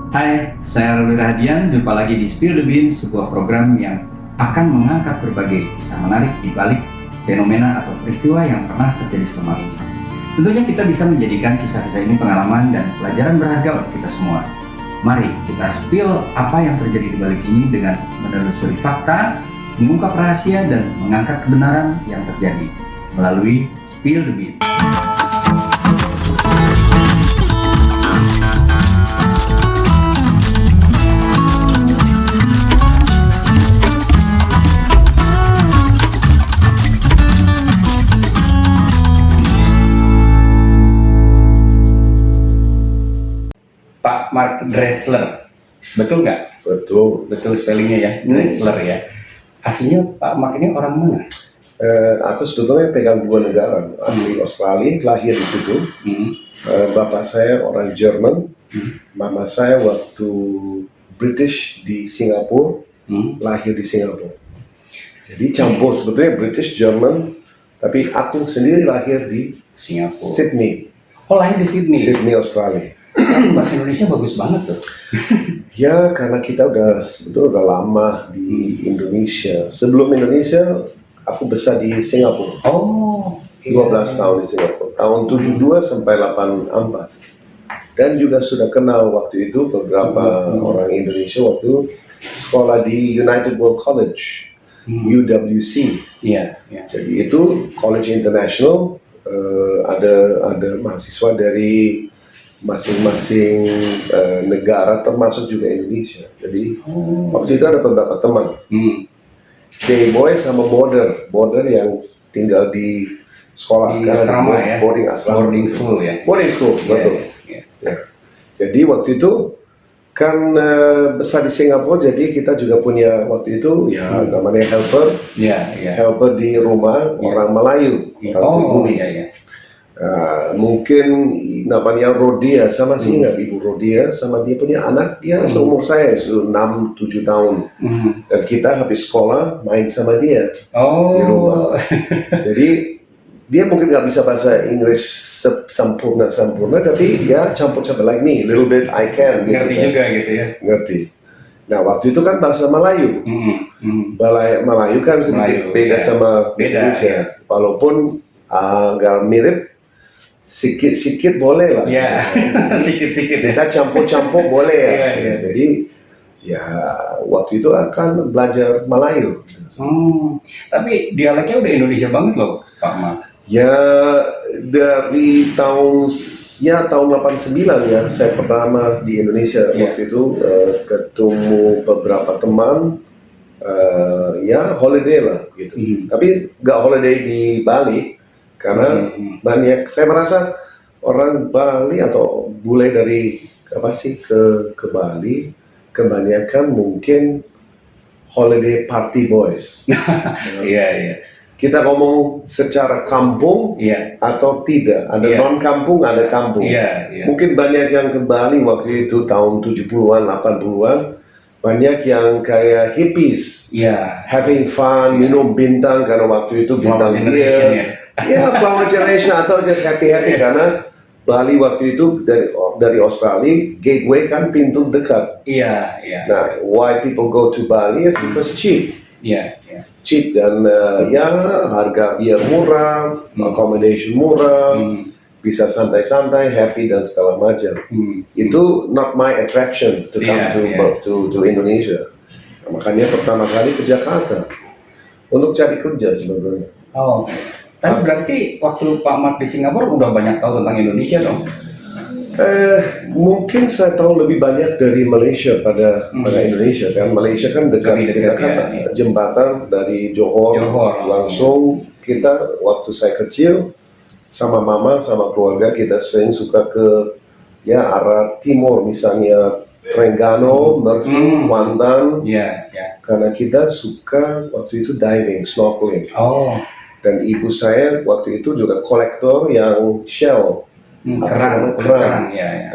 Hai, saya Ruli Rahadian. Jumpa lagi di Spill the Beans, sebuah program yang akan mengangkat berbagai kisah menarik di balik fenomena atau peristiwa yang pernah terjadi selama ini. Tentunya kita bisa menjadikan kisah-kisah ini pengalaman dan pelajaran berharga untuk kita semua. Mari kita spill apa yang terjadi di balik ini dengan menelusuri fakta, mengungkap rahasia, dan mengangkat kebenaran yang terjadi melalui Spill the Beans. Pak Mark Dressler, betul nggak? Betul. Betul spellingnya ya, Dressler ya. Aslinya Pak Mark ini orang mana? Aku sebetulnya pegang dua negara, asli Australia, lahir di situ. Bapak saya orang Jerman, mama saya waktu British di Singapura, lahir di Singapura. Jadi campur sebetulnya British, Jerman, tapi aku sendiri lahir di Singapura. Sydney. Oh, lahir di Sydney. Sydney, Australia. Bahasa Indonesia bagus banget tuh. Ya, karena kita sebetulnya udah lama di Indonesia. Sebelum Indonesia, aku besar di Singapura. Oh, 12 tahun di Singapura, tahun 72 sampai 84. Dan juga sudah kenal waktu itu beberapa orang Indonesia waktu sekolah di United World College, UWC. Iya. Jadi itu college international, ada mahasiswa dari masing-masing negara termasuk juga Indonesia. Jadi waktu itu ada beberapa teman. Day boy sama border yang tinggal di sekolah, Di asrama ya? boarding asrama. Boarding school ya? Boarding school, betul. Iya. Ya. Jadi waktu itu kan besar di Singapura, jadi kita juga punya waktu itu ya namanya helper. Iya. Helper di rumah orang Melayu, orang pribumi. Iya. Mungkin namanya Rodia, sama sih ingat Ibu Rodia, sama dia punya anak, dia seumur saya, 6-7 tahun. Dan kita habis sekolah main sama dia di rumah. Jadi dia mungkin nggak bisa bahasa Inggris sempurna, tapi dia campur-campur like me, little bit I can. Ngerti gitu, juga gitu ya? Ngerti. Nah waktu itu kan bahasa Melayu. Melayu kan sedikit beda sama Indonesia. Walaupun agak mirip, sikit-sikit boleh lah. Ya, sikit-sikit ya. Kita campur-campur boleh ya. Iya. Jadi ya waktu itu akan belajar Melayu. Tapi dialeknya udah Indonesia banget loh, Pak Mark. Ya dari tahun 89 ya, saya pertama di Indonesia. Waktu itu ketemu beberapa teman, ya holiday lah gitu. Tapi nggak holiday di Bali. Karena banyak, saya merasa orang Bali atau bule dari ke Bali kebanyakan mungkin holiday party boys. Iya. Kita ngomong secara kampung atau tidak, ada non kampung, ada kampung. Iya. Mungkin banyak yang ke Bali waktu itu tahun 70-an, 80-an, banyak yang kayak hippies, having fun, minum bintang karena waktu itu bintang dia. Ya, flower generation atau just happy karena Bali waktu itu dari Australia, gateway kan pintu dekat. Iya. Nah, why people go to Bali is because cheap. Iya. Cheap dan ya harga biar murah, accommodation murah, bisa santai-santai, happy dan segala macam. Itu not my attraction to come to Indonesia. Nah, makanya pertama kali ke Jakarta untuk cari kerja sebetulnya. Oh. Tapi berarti waktu Pak Mark di Singapura udah banyak tahu tentang Indonesia dong? Mungkin saya tahu lebih banyak dari Malaysia pada Indonesia kan. Malaysia kan dekat kita kan jembatan dari Johor langsung. Kita waktu saya kecil sama mama sama keluarga kita sering suka ke arah timur, misalnya Terengganu, Mersing, Kuantan. Karena kita suka waktu itu diving, snorkeling. Dan ibu saya waktu itu juga kolektor yang shell, keran.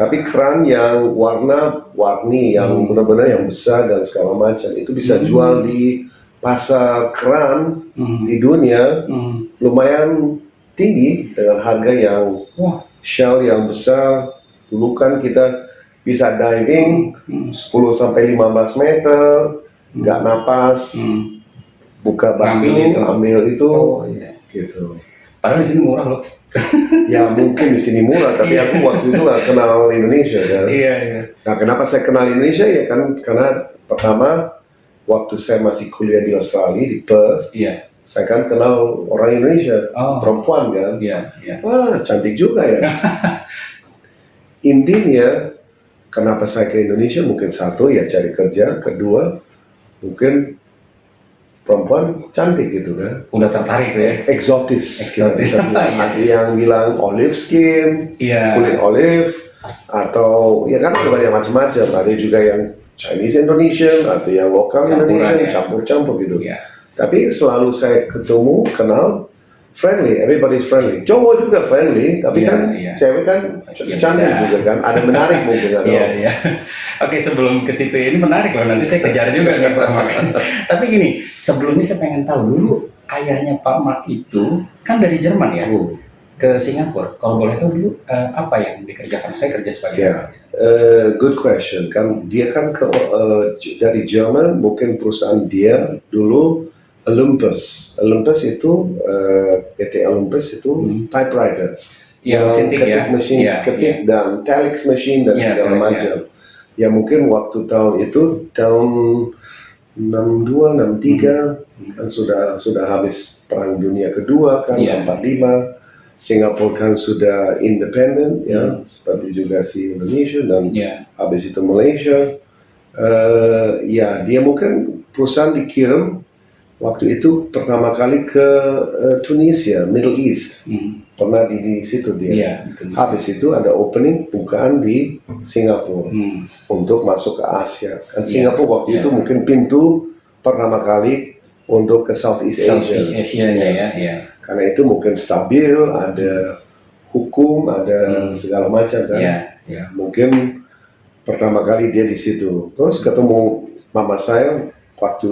Tapi keran yang warna-warni, yang benar-benar yang besar dan segala macam. Itu bisa jual di pasar keran di dunia lumayan tinggi dengan harga yang shell yang besar. Dulu kan kita bisa diving 10 sampai 15 meter, nggak napas, buka batu, ambil itu, gitu. Padahal di sini murah loh. Ya mungkin di sini murah, tapi aku waktu itu nggak kenal Indonesia kan. Nah, kenapa saya kenal Indonesia ya kan karena pertama waktu saya masih kuliah di Australia di Perth, saya kan kenal orang Indonesia, perempuan kan. Wah, cantik juga ya. Intinya kenapa saya ke Indonesia mungkin satu ya cari kerja, kedua mungkin perempuan cantik gitu kan. Udah tertarik ya? Eksotis. Ada yang bilang olive skin, kulit olive, atau ya kan ada banyak macam-macam. Ada juga yang Chinese Indonesian, ada yang lokal Indonesian, campur-campur gitu. Tapi selalu saya ketemu, kenal, friendly, everybody's friendly. Cowok juga friendly, tapi kan cewek kan cantik juga kan. Ada menarik mungkin. Oke, sebelum ke situ ini menarik loh, nanti saya kejar juga nih Pak Mark. Tapi gini, sebelumnya saya pengen tahu dulu ayahnya Pak Mark itu kan dari Jerman ya, ke Singapura. Kalau boleh tahu dulu apa yang dikerjakan? Saya kerja sebagai good question. Kan dia kan dari Jerman, mungkin perusahaan dia dulu Olympus. Olympus itu PT Olympus itu typewriter. Ketik mesin, ketik dan telex machine dan segala macam. Ya mungkin waktu tahun itu tahun 62, 63 kan sudah habis Perang Dunia Kedua kan 45. Singapura kan sudah independen ya seperti juga si Indonesia dan habis itu Malaysia. Dia mungkin perusahaan dikirim waktu itu pertama kali ke Tunisia, Middle East. Pernah di situ dia. Habis itu ada opening bukaan di Singapura untuk masuk ke Asia. Kan Singapura waktu itu mungkin pintu pertama kali untuk ke Southeast Asia. Karena itu mungkin stabil, ada hukum, ada segala macam kan. Mungkin pertama kali dia di situ. Terus ketemu mama saya waktu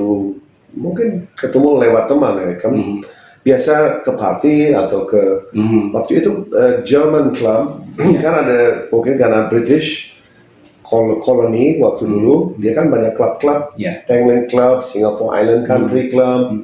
mungkin ketemu lewat teman ya kan. Biasa ke party atau ke waktu itu German Club kan ada mungkin karena British koloni waktu dulu dia kan banyak klub-klub, Tanglin Club, Singapore Island Country Club,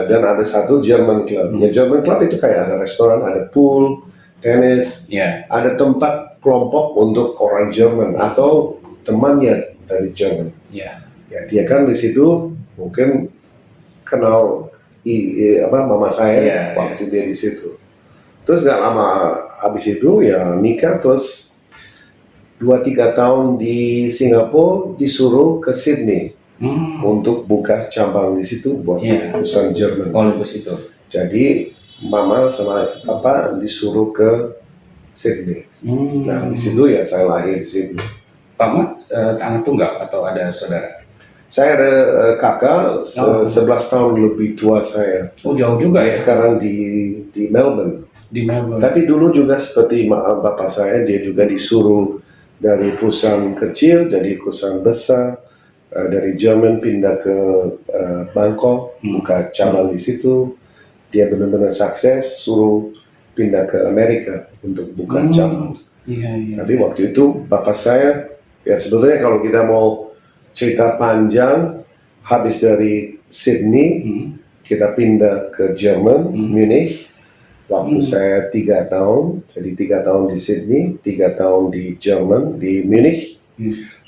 dan ada satu German Club. Ya German Club itu kayak ada restoran, ada pool, tenis, ada tempat kelompok untuk orang Jerman atau temannya dari Jerman. Ya dia kan di situ mungkin kenal mama saya waktu dia di situ. Terus nggak lama habis itu ya nikah, terus 2-3 tahun di Singapura disuruh ke Sydney untuk buka cabang di situ buat perusahaan Jerman. Itu. Jadi mama sama papa disuruh ke Sydney. Nah di situ ya saya lahir di Sydney. Pak Mark anak tunggal atau ada saudara? Saya ada kakak 11 tahun lebih tua saya. Jauh juga ya. Sekarang di Melbourne. Tapi dulu juga seperti bapak saya, dia juga disuruh dari perusahaan kecil jadi perusahaan besar. Dari Jerman pindah ke Bangkok, buka cabang di situ. Dia benar-benar sukses, suruh pindah ke Amerika untuk buka cabang. Tapi waktu itu bapak saya, ya sebetulnya kalau kita mau cerita panjang, habis dari Sydney, kita pindah ke Jerman, Munich. Waktu saya 3 tahun, jadi 3 tahun di Sydney, 3 tahun di Jerman, di Munich.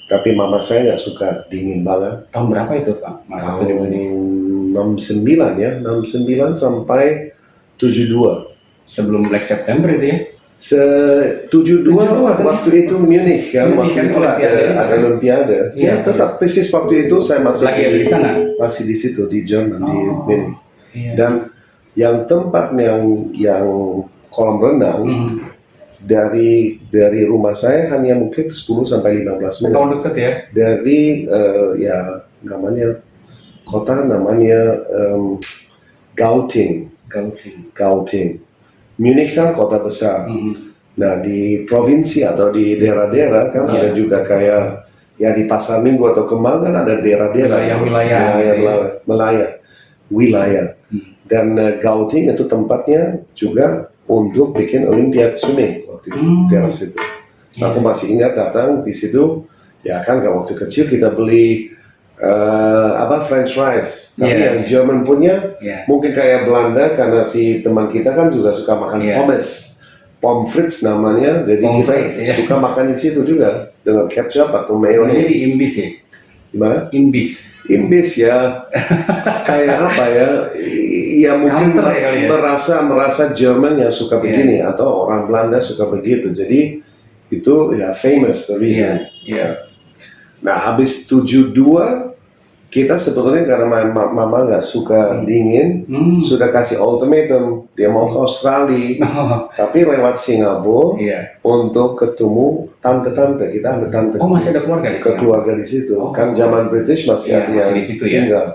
Tapi mama saya nggak suka dingin banget. Tahun berapa itu Pak? Tahun 69 ya, 69 sampai 72. Sebelum Black September itu ya? 72 waktu itu Munich kan, waktu itu ada Olimpiade. Ya tetap persis waktu itu saya masih di sana, masih di situ di Jerman di Munich. Dan yang tempat yang kolam renang dari rumah saya hanya mungkin 10 sampai 15 menit. Dekat ya? Dari namanya kota Gauting. Munich kan kota besar. Nah di provinsi atau di daerah-daerah kan ada juga kayak ya di Pasar Minggu atau Kemang kan ada daerah-daerah wilayah. Dan Gauting itu tempatnya juga untuk bikin Olimpiade swimming waktu itu daerah situ. Aku masih ingat datang di situ, ya kan waktu kecil kita beli French fries, tapi yang Jerman punya mungkin kayak Belanda karena si teman kita kan juga suka makan pommes frites namanya, jadi kita suka makan di situ juga dengan ketchup atau mayones. Ini imbis ya? Gimana? Imbis ya, kayak apa ya? Ya mungkin merasa Jerman yang suka begini atau orang Belanda suka begitu, jadi itu ya famous the reason. Nah habis 72 kita sebetulnya karena mama nggak suka dingin, sudah kasih ultimatum dia mau ke Australia, tapi lewat Singapura untuk ketemu tante-tante. Kita ada tante. Oh masih ada keluarga di situ? Keluarga di situ. Kan zaman British masih ada yang tinggal.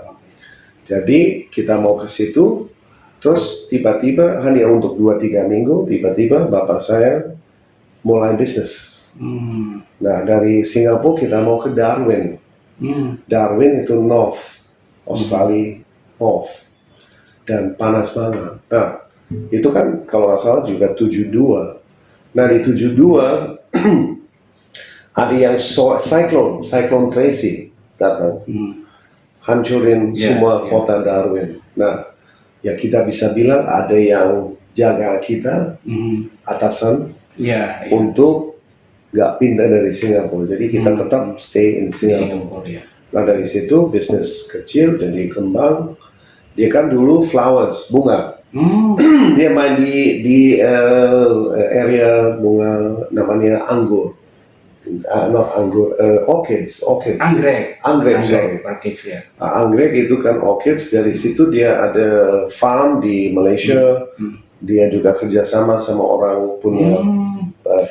Jadi kita mau ke situ, terus tiba-tiba hanya untuk 2-3 minggu, tiba-tiba bapak saya mulai bisnis. Nah dari Singapura kita mau ke Darwin. Darwin itu North, Australia North, dan panas banget. Nah itu kan kalau nggak salah juga 72. Nah di 72 ada yang Cyclone Tracy datang, hancurin semua kota Darwin. Nah ya kita bisa bilang ada yang jaga kita, atasan, untuk nggak pindah dari Singapura, jadi kita tetap stay in Singapura. Nah dari situ bisnis kecil jadi kembang. Dia kan dulu flowers, bunga. Dia main di area bunga namanya anggur. Orchids. Anggrek itu kan orchids. Dari situ dia ada farm di Malaysia. Dia juga kerjasama sama orang punya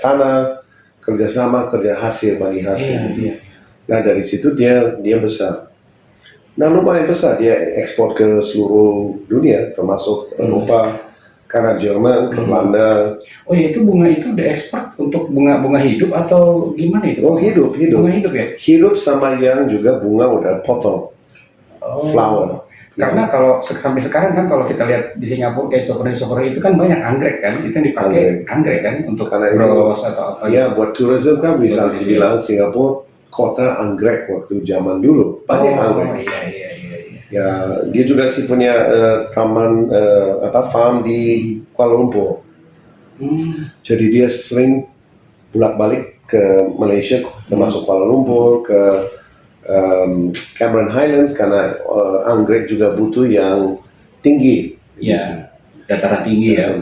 tanah. Kerja hasil bagi hasil. Nah dari situ dia besar. Nah lumayan besar, dia ekspor ke seluruh dunia termasuk Eropa, karena Jerman, ke Belanda. Oh ya itu bunga itu diekspor untuk bunga hidup atau gimana itu? Oh hidup. Bunga hidup ya? Hidup sama yang juga bunga udah potong. Flower. Karena kalau sampai sekarang kan kalau kita lihat di Singapura kayak souvenir itu kan banyak anggrek kan, itu yang dipakai anggrek kan untuk bros atau apa? Ya buat tourism kan bisa dibilang Singapura kota anggrek waktu zaman dulu, banyak anggrek. Iya. Ya dia juga sih punya taman farm di Kuala Lumpur. Jadi dia sering bolak-balik ke Malaysia, termasuk Kuala Lumpur, ke Cameron Highlands karena anggrek juga butuh yang tinggi. Ya, dataran tinggi ya.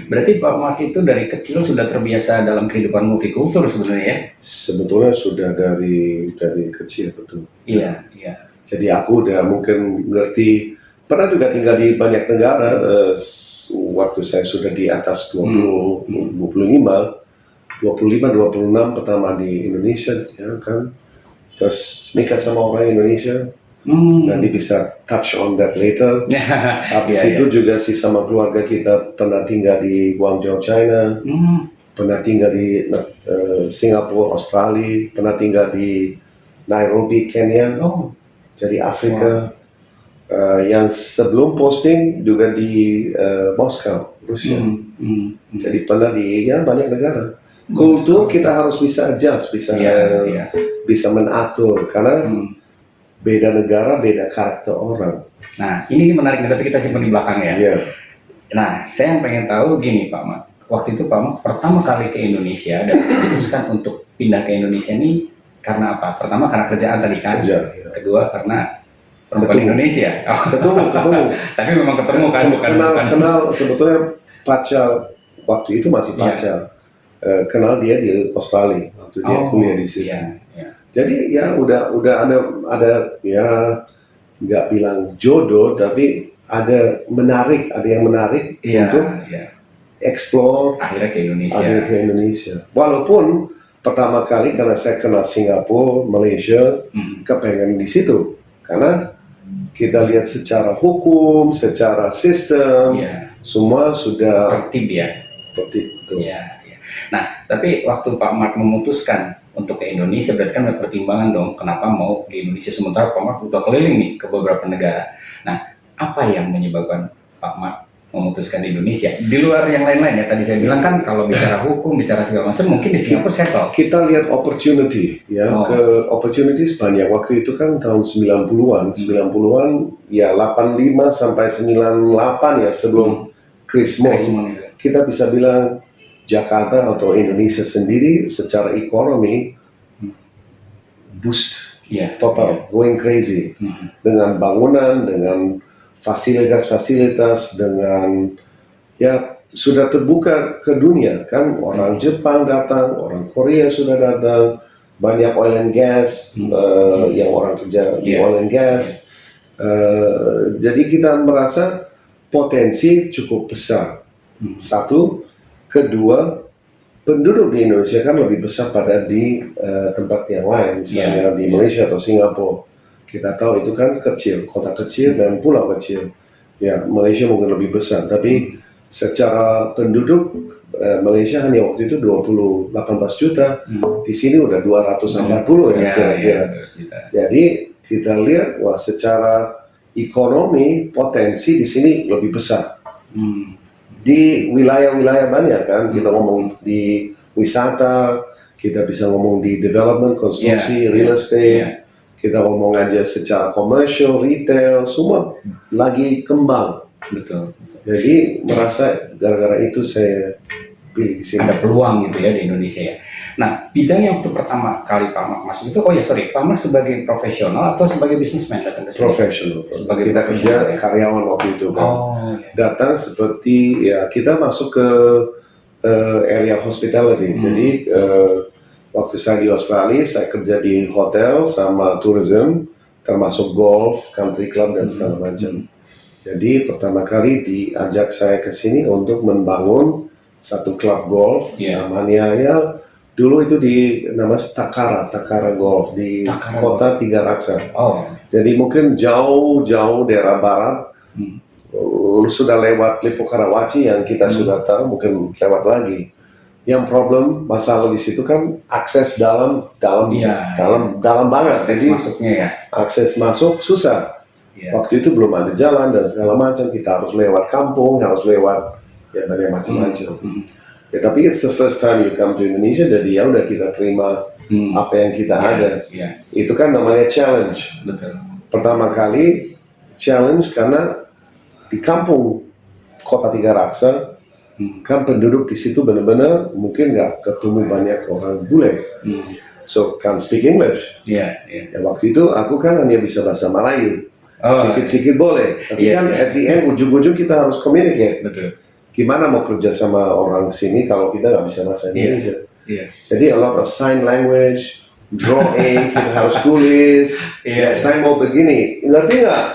Berarti Pak Mak itu dari kecil sudah terbiasa dalam kehidupan multikultur sebenarnya ya? Sebetulnya sudah dari kecil betul. Iya. Jadi aku udah mungkin ngerti. Pernah juga tinggal di banyak negara. Waktu saya sudah di atas 25, 26 pertama di Indonesia, ya kan. Terus nikah sama orang Indonesia, nanti bisa touch on that later. Habis itu juga sih sama keluarga kita pernah tinggal di Guangzhou, China, pernah tinggal di Singapura, Australia, pernah tinggal di Nairobi, Kenya, jadi Afrika. Yang sebelum posting juga di Moskow, Rusia. Jadi pernah di banyak negara. Kultur kita harus bisa adjust, bisa menatur karena beda negara, beda karakter orang. Nah, ini menarik, tapi kita simpan di belakang ya. Nah, saya yang pengen tahu gini Pak Mak. Waktu itu Pak Mak pertama kali ke Indonesia dan memutuskan untuk pindah ke Indonesia ini karena apa? Pertama karena kerjaan tadi kan. Kedua karena perempuan Indonesia. Ketemu. Tapi memang ketemu kan, bukan kenal sebetulnya pacar waktu itu masih pacar. Kenal dia di Australia waktu dia kuliah di situ. Jadi ya udah ada ya nggak bilang jodoh, tapi ada yang menarik untuk explore akhirnya ke Indonesia. Walaupun pertama kali karena saya kenal Singapura, Malaysia, kepengen di situ karena kita lihat secara hukum, secara sistem, semua sudah tertib ya. Nah, tapi waktu Pak Mak memutuskan untuk ke Indonesia, berarti kan ada pertimbangan dong, kenapa mau di Indonesia sementara Pak Mak udah keliling nih ke beberapa negara. Nah, apa yang menyebabkan Pak Mak memutuskan di Indonesia. Di luar yang lain-lain ya, tadi saya bilang kan kalau bicara hukum, bicara segala macam, mungkin di Singapura settle. Kita lihat opportunity ya, ke opportunities banyak. Waktu itu kan tahun 90-an ya 85 sampai 98 ya sebelum Krismon. Kita bisa bilang Jakarta atau Indonesia sendiri secara ekonomi boost total, going crazy dengan bangunan, dengan fasilitas-fasilitas, dengan ya sudah terbuka ke dunia kan, orang Jepang datang, orang Korea sudah datang, banyak oil and gas yang orang kerja di oil and gas. Jadi kita merasa potensi cukup besar. Satu, kedua, penduduk di Indonesia kan lebih besar pada di tempat yang lain, misalnya di Malaysia atau Singapura. Kita tahu itu kan kecil, kota kecil dan pulau kecil. Ya, Malaysia mungkin lebih besar, tapi secara penduduk Malaysia hanya waktu itu 18 juta, di sini udah 240 ya kira-kira. Jadi kita lihat wah secara ekonomi potensi di sini lebih besar. Di wilayah-wilayah banyak kan, kita ngomong di wisata, kita bisa ngomong di development, konstruksi, real estate, kita ngomong aja secara commercial, retail, semua lagi kembang. Betul. Jadi merasa gara-gara itu saya pilih di sini. Ada peluang gitu ya di Indonesia ya. Nah, bidang yang waktu pertama kali Pak Mak masuk itu, Pak Mak sebagai profesional atau sebagai bisnismen datang ke sini? Profesional. Kita kerja karyawan waktu itu kan. Datang seperti ya kita masuk ke area hospitality. Jadi waktu saya di Australia, saya kerja di hotel sama tourism, termasuk golf, country club dan segala macam. Jadi pertama kali diajak saya ke sini untuk membangun satu klub golf, namanya ya dulu itu di nama Takara Golf di kota Tiga Raksa. Jadi mungkin jauh daerah barat, sudah lewat Lippo Karawaci yang kita sudah tahu, mungkin lewat lagi. Yang problem masalah di situ kan akses dalam banget. Akses masuknya ya. Akses masuk susah. Waktu itu belum ada jalan dan segala macam. Kita harus lewat kampung, harus lewat ya banyak macam-macam. Ya tapi it's the first time you come to Indonesia, jadi ya udah kita terima apa yang kita ada. Itu kan namanya challenge. Betul. Pertama kali challenge karena di kampung kota Tiga Raksa kan penduduk di situ benar-benar mungkin nggak ketemu banyak orang bule, so can't speak English. Ya, waktu itu aku kan hanya bisa bahasa Melayu, sedikit-sedikit boleh, tapi kan at the end ujung-ujung kita harus communicate. Betul. Gimana mau kerja sama orang sini kalau kita nggak bisa bahasa Indonesia? Jadi a lot of sign language, drawing, kita harus tulis. Saya mau begini, ngerti nggak?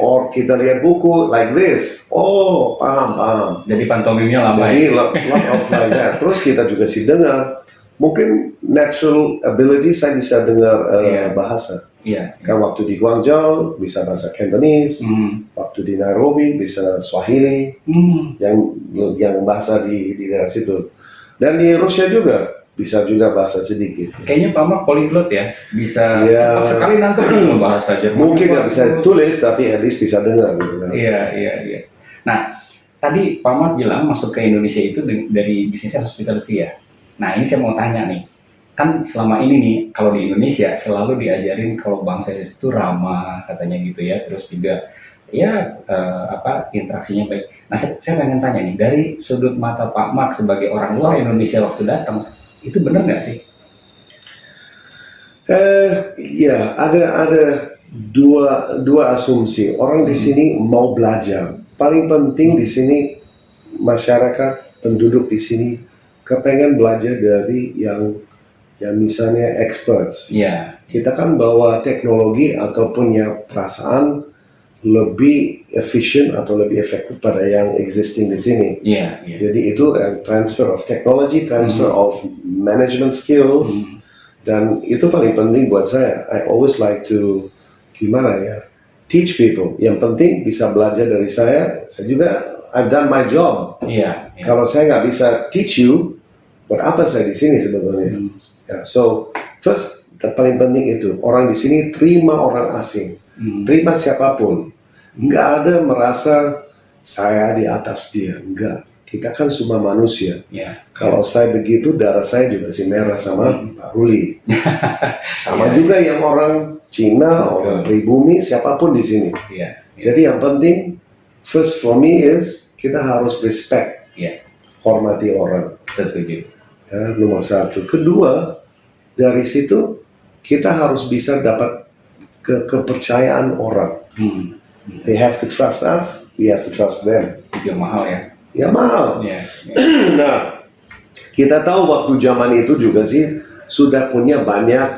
Or kita lihat buku like this, paham. Jadi pantomimnya lama. Jadi lot of like that. Terus kita juga sih dengar, mungkin natural ability saya bisa dengar bahasa. Kan waktu di Guangzhou bisa bahasa Cantonese, waktu di Nairobi bisa Swahili, yang bahasa di daerah situ. Dan di Rusia juga bisa juga bahasa sedikit. Kayaknya Pak Mak polyglot ya, bisa cepat sekali nangkep bahasa Jerman. Mungkin nggak bisa tulis, tapi at least bisa dengar. Gitu. Iya. Nah, tadi Pak Mak bilang masuk ke Indonesia itu dari bisnisnya hospitality ya. Nah, ini saya mau tanya nih, kan selama ini nih, kalau di Indonesia selalu diajarin kalau bangsa itu ramah, katanya gitu ya, terus juga interaksinya baik. Nah, saya pengen tanya nih, dari sudut mata Pak Mak sebagai orang luar Indonesia waktu datang, itu benar nggak sih? Ada dua asumsi. Orang di sini mau belajar. Paling penting di sini masyarakat penduduk di sini kepengen belajar dari yang misalnya experts. Kita kan bawa teknologi atau punya perasaan lebih efisien atau lebih efektif pada yang existing di sini. Jadi itu transfer of technology, transfer of management skills, dan itu paling penting buat saya. I always like to teach people. Yang penting bisa belajar dari saya juga I've done my job. Kalau saya nggak bisa teach you, buat apa saya di sini sebetulnya? So first, yang paling penting itu orang di sini terima orang asing, terima siapapun. Nggak ada merasa saya di atas dia. Enggak. Kita kan semua manusia. Ya. Kalau saya begitu, darah saya juga si merah sama Pak Ruli. Sama juga yang orang Cina, orang pribumi, siapapun di sini. Jadi yang penting, first for me is kita harus respect, hormati orang. Setuju. Ya, nomor satu. Kedua, dari situ kita harus bisa dapat kepercayaan orang. They have to trust us, we have to trust them. Itu yang mahal ya. Ya mahal. Nah, kita tahu waktu zaman itu juga sih sudah punya banyak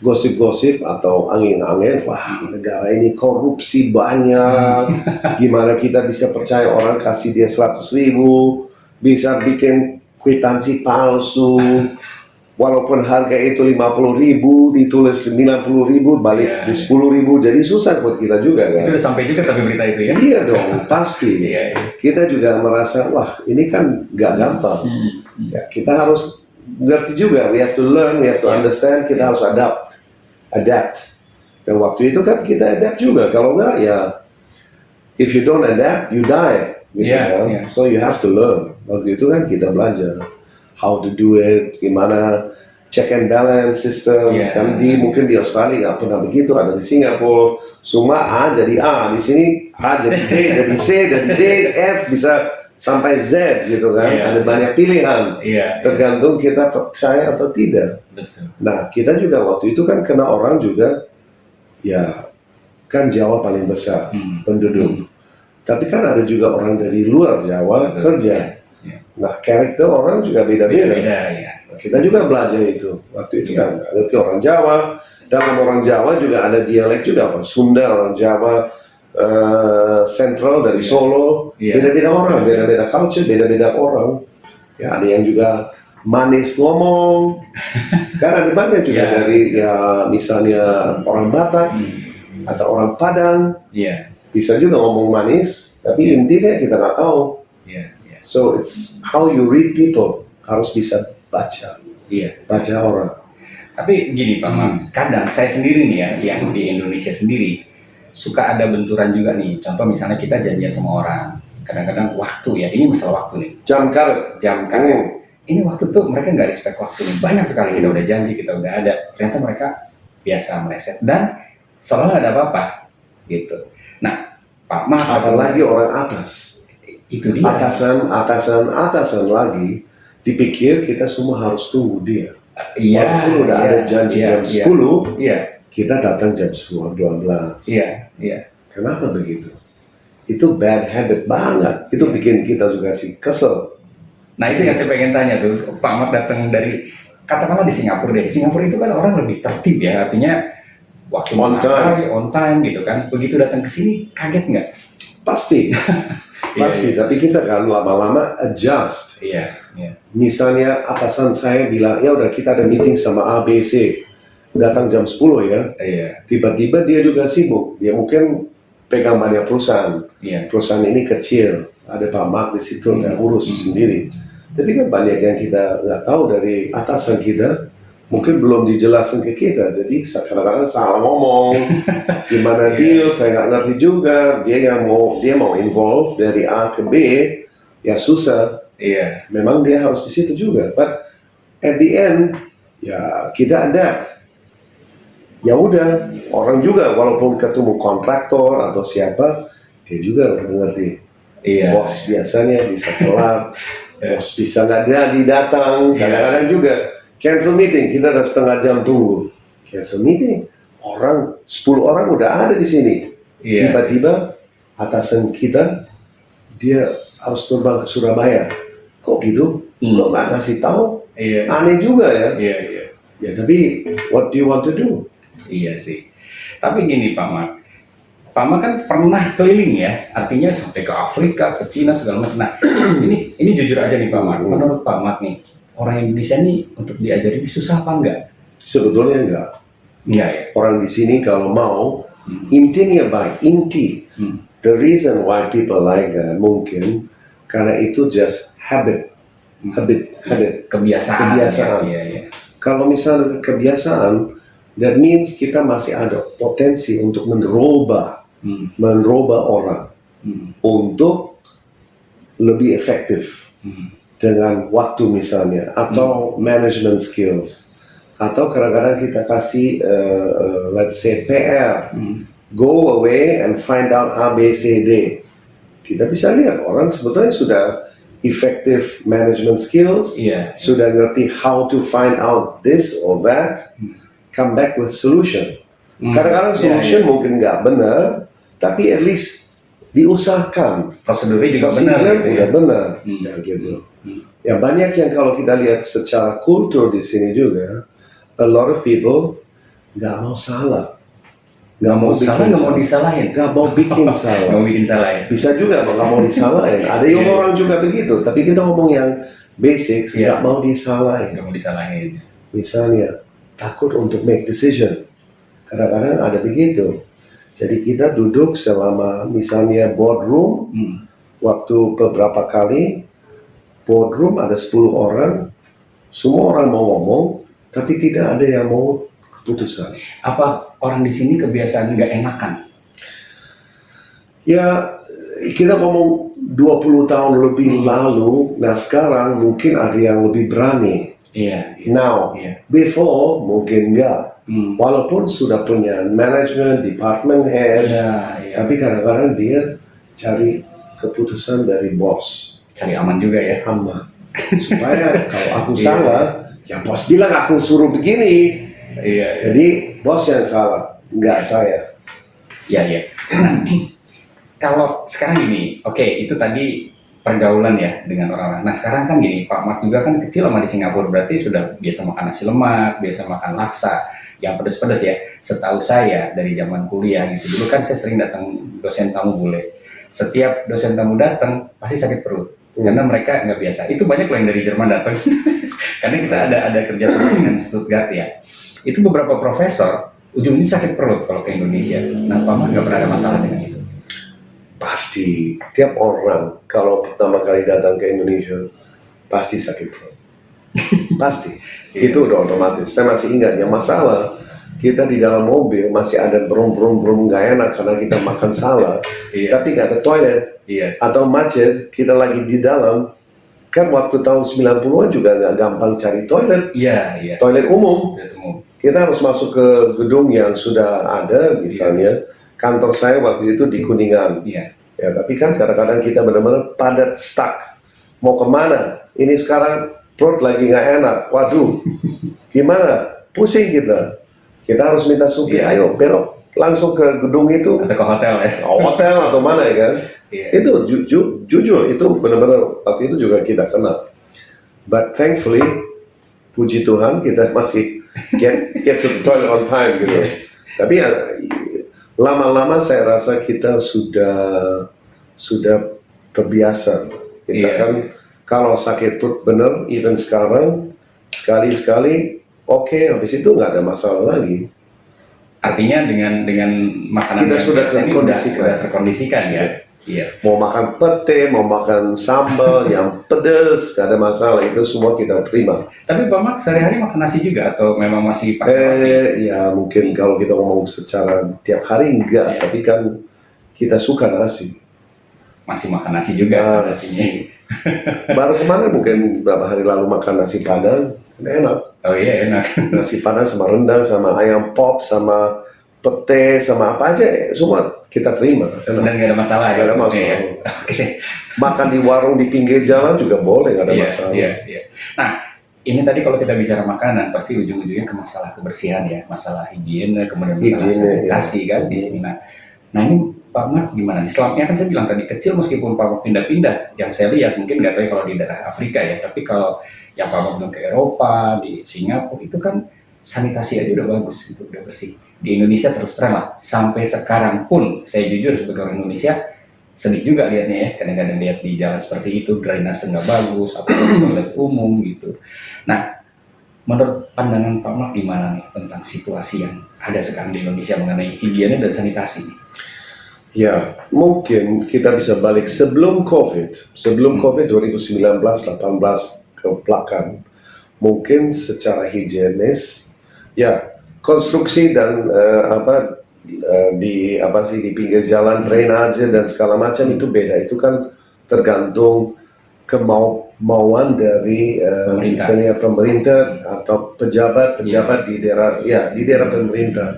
gosip-gosip atau angin-angin. Wah, negara ini korupsi banyak. Gimana kita bisa percaya orang kasih dia 100.000, bisa bikin kwitansi palsu. Walaupun harga itu 50.000, ditulis 90.000, balik 10.000, jadi susah buat kita juga kan. Itu udah sampai juga tapi berita itu ya? Iya dong, pasti. Kita juga merasa, wah ini kan nggak gampang. Ya, kita harus ngerti juga, we have to learn, we have to understand, kita harus adapt. Dan waktu itu kan kita adapt juga, kalau nggak ya, if you don't adapt, you die. Gitu kan? So you have to learn. Waktu itu kan kita belajar. How to do it, gimana check and balance system. Kan mungkin di Australia nggak pernah begitu, ada di Singapura. Semua A jadi A, di sini A jadi B, jadi C, jadi D, F bisa sampai Z gitu kan. Ada banyak pilihan, tergantung kita percaya atau tidak. Nah kita juga waktu itu kan kena orang juga, ya kan Jawa paling besar penduduk. Tapi kan ada juga orang dari luar Jawa kerja. Nah, karakter orang juga beda-beda. Nah, kita juga belajar itu. Waktu itu kan, ngerti orang Jawa. Dalam orang Jawa juga ada dialek juga. Orang Sunda, orang Jawa, Sentral dari Solo. Beda-beda orang, beda-beda culture, beda-beda orang. Ya, ada yang juga manis ngomong. Kan ada banyak juga dari, ya misalnya orang Batak atau orang Padang. Bisa juga ngomong manis, tapi intinya kita nggak tahu. So it's how you read people, harus bisa baca, baca orang. Tapi gini Pak Mam, kadang saya sendiri nih ya, yang di Indonesia sendiri suka ada benturan juga nih. Contoh misalnya kita janjian sama orang, kadang-kadang waktu ya, ini masalah waktu nih. Jam karet. Ini waktu tuh mereka nggak respect waktu nih. Banyak sekali kita udah janji, kita udah ada, ternyata mereka biasa meleset dan soalnya nggak ada apa-apa, gitu. Nah, Pak Mam, apalagi orang atas. Itu dia. Atasan lagi dipikir kita semua harus tunggu dia. Walaupun udah ada janji jam 10, kita datang jam 10, 12. Kenapa begitu? Itu bad habit banget. Itu bikin kita juga sih kesel. Nah itu yang saya pengen tanya tuh, Pak Ahmad datang dari, katakanlah di Singapura deh. Di Singapura itu kan orang lebih tertib ya, artinya waktu on time gitu kan. Begitu datang ke sini, kaget nggak? Pasti. Pasti, tapi kita kan lama-lama adjust. Misalnya atasan saya bilang, ya udah kita ada meeting sama A, B, C, datang jam 10 ya. Tiba-tiba dia juga sibuk, dia mungkin pegang banyak perusahaan. Perusahaan ini kecil, ada Pak Mark di situ, nggak urus sendiri. Tapi kan banyak yang kita nggak tahu dari atasan kita, mungkin belum dijelasin ke kita, jadi kadang-kadang salah ngomong, gimana deal, saya nggak ngerti juga, dia mau involve dari A ke B, ya susah, memang dia harus di situ juga, but at the end, ya kita adapt, ya udah, orang juga walaupun ketemu kontraktor atau siapa, dia juga udah ngerti, bos biasanya bisa telat, bos bisa nggak datang, kadang-kadang juga, cancel meeting, kita ada setengah jam tunggu. Cancel meeting, 10 orang udah ada di sini. Tiba-tiba atasan kita, dia harus terbang ke Surabaya. Kok gitu? Lo nggak ngasih tahu? Aneh juga ya. Ya tapi, what do you want to do? Iya sih. Tapi gini Pak Mak. Pak Mak kan pernah keliling ya, artinya sampai ke Afrika, ke Cina segala macam. Nah, ini jujur aja nih Pak Mak. Menurut Pak Mak nih, orang Indonesia nih untuk diajari susah apa enggak? Sebetulnya enggak. Enggak ya. Orang di sini kalau mau, intinya baik, The reason why people like that mungkin karena itu just habit. Kebiasaan. Ya. Kalau misalnya kebiasaan, that means kita masih ada potensi untuk merubah orang untuk lebih efektif dengan waktu misalnya, atau management skills, atau kadang-kadang kita kasih let's say PR, go away and find out A, B, C, D. Kita bisa lihat orang sebetulnya sudah effective management skills, sudah ngerti how to find out this or that, come back with solution. Kadang-kadang solution mungkin nggak benar, tapi at least diusahakan. Prosedurnya juga benar. Udah benar, ya gitu. Ya banyak yang kalau kita lihat secara kultur di sini juga, a lot of people nggak mau salah. Nggak mau disalahin. Nggak mau bikin salah. Nggak mau bikin salah ya. Bisa juga nggak mau disalahin. Ada yang orang juga begitu. Tapi kita ngomong yang basic, nggak mau disalahin. Nggak mau disalahin. Misalnya takut untuk make decision. Kadang-kadang ada begitu. Jadi kita duduk selama misalnya boardroom, waktu beberapa kali boardroom ada 10 orang, semua orang mau ngomong, tapi tidak ada yang mau keputusan. Apa orang di sini kebiasaan nggak enakan? Ya, kita ngomong 20 tahun lebih lalu, nah sekarang mungkin ada yang lebih berani. Now, before mungkin enggak. Walaupun sudah punya management, department head, tapi kadang-kadang dia cari keputusan dari bos. Cari aman juga ya? Aman. Supaya kalau aku salah, ya bos bilang aku suruh begini. Jadi bos yang salah, enggak saya. Iya. Kalau sekarang gini, oke, itu tadi pergaulan ya dengan orang-orang. Nah sekarang kan gini, Pak Mark juga kan kecil sama di Singapura, berarti sudah biasa makan nasi lemak, biasa makan laksa, yang pedas-pedas ya. Setahu saya dari zaman kuliah gitu, dulu kan saya sering datang dosen tamu bule. Setiap dosen tamu datang pasti sakit perut, karena mereka nggak biasa. Itu banyak loh yang dari Jerman datang, karena kita ada kerjasama dengan Stuttgart ya. Itu beberapa profesor ujungnya sakit perut kalau ke Indonesia. Nah Pak Mark nggak pernah ada masalah dengan itu. Pasti, tiap orang kalau pertama kali datang ke Indonesia pasti sakit perut. Pasti. Itu udah otomatis. Saya masih ingat yang masalah kita di dalam mobil masih ada brum nggak enak karena kita makan salah. Tapi nggak ada toilet atau macet, kita lagi di dalam. Kan waktu tahun 90-an juga nggak gampang cari toilet. Toilet umum. Kita harus masuk ke gedung yang sudah ada, misalnya kantor saya waktu itu di Kuningan. Ya, tapi kan kadang-kadang kita benar-benar padat, stuck. Mau kemana? Ini sekarang perut lagi nggak enak. Waduh, gimana? Pusing kita. Kita harus minta supir, ayo belok langsung ke gedung itu. Atau ke hotel ya? Hotel atau mana ya kan? Itu jujur, itu benar-benar waktu itu juga kita kenal. But thankfully, puji Tuhan kita masih get to the toilet on time gitu. Tapi ya, lama-lama saya rasa kita sudah terbiasa. Kita kan kalau sakit perut bener, even sekarang sekali-sekali, oke, habis itu nggak ada masalah lagi. Artinya dengan makanan kita sudah terkondisikan ya. Mau makan pete, mau makan sambal yang pedas, nggak ada masalah, itu semua kita terima. Tapi Pak Mark sehari-hari makan nasi juga atau memang masih pakai roti? Ya mungkin kalau kita ngomong secara tiap hari enggak, tapi kan kita suka nasi. Masih makan nasi juga nasi. Baru kemarin mungkin beberapa hari lalu makan nasi padang, enak. Oh iya enak. Nasi padang sama rendang, sama ayam pop, sama pete, sama apa aja, semua kita terima. Enak. Dan nggak ada masalah. Nggak ada masalah. Makan di warung di pinggir jalan juga boleh, nggak ada masalah. Nah, ini tadi kalau kita bicara makanan, pasti ujung-ujungnya ke masalah kebersihan ya, masalah higiene, kemudian masalah sanitasi kan di sini. Nah ini Pak Mark gimana nih? Selapnya kan saya bilang tadi kecil meskipun Pak Mark pindah-pindah, yang saya lihat mungkin nggak tahu kalau di daerah Afrika ya, tapi kalau yang Pak Mark bilang ke Eropa, di Singapura itu kan sanitasi aja udah bagus, itu udah bersih. Di Indonesia terus terang lah, sampai sekarang pun saya jujur sebagai orang Indonesia sedih juga lihatnya ya, kadang-kadang lihat di jalan seperti itu drainase nggak bagus, atau toilet umum gitu. Nah, menurut pandangan Pak Mark gimana nih tentang situasi yang ada sekarang di Indonesia mengenai higiene dan sanitasi? Ya, mungkin kita bisa balik sebelum COVID 2019-18 ke belakang, mungkin secara higienis, ya konstruksi dan di pinggir jalan, drainase dan segala macam itu beda. Itu kan tergantung kemauan dari misalnya pemerintah atau pejabat di daerah pemerintah.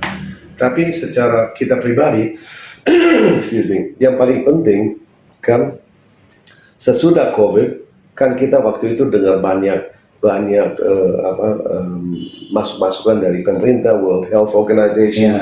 Tapi secara kita pribadi, excuse me, yang paling penting kan sesudah COVID kan kita waktu itu dengar banyak masukan dari pemerintah, World Health Organization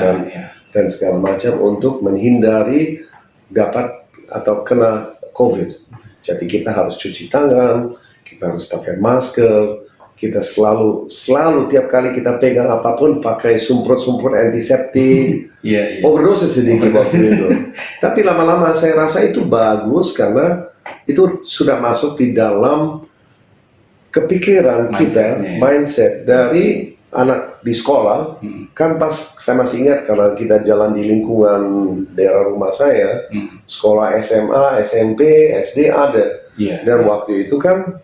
dan segala macam untuk menghindari dapat atau kena COVID. Jadi kita harus cuci tangan, kita harus pakai masker, kita selalu tiap kali kita pegang apapun pakai semprot antiseptik. Overdose sedikit waktu itu. Tapi lama-lama saya rasa itu bagus karena itu sudah masuk di dalam kepikiran kita, mindset dari anak di sekolah. Kan pas saya masih ingat karena kita jalan di lingkungan daerah rumah saya, sekolah SMA, SMP, SD ada. Dan waktu itu kan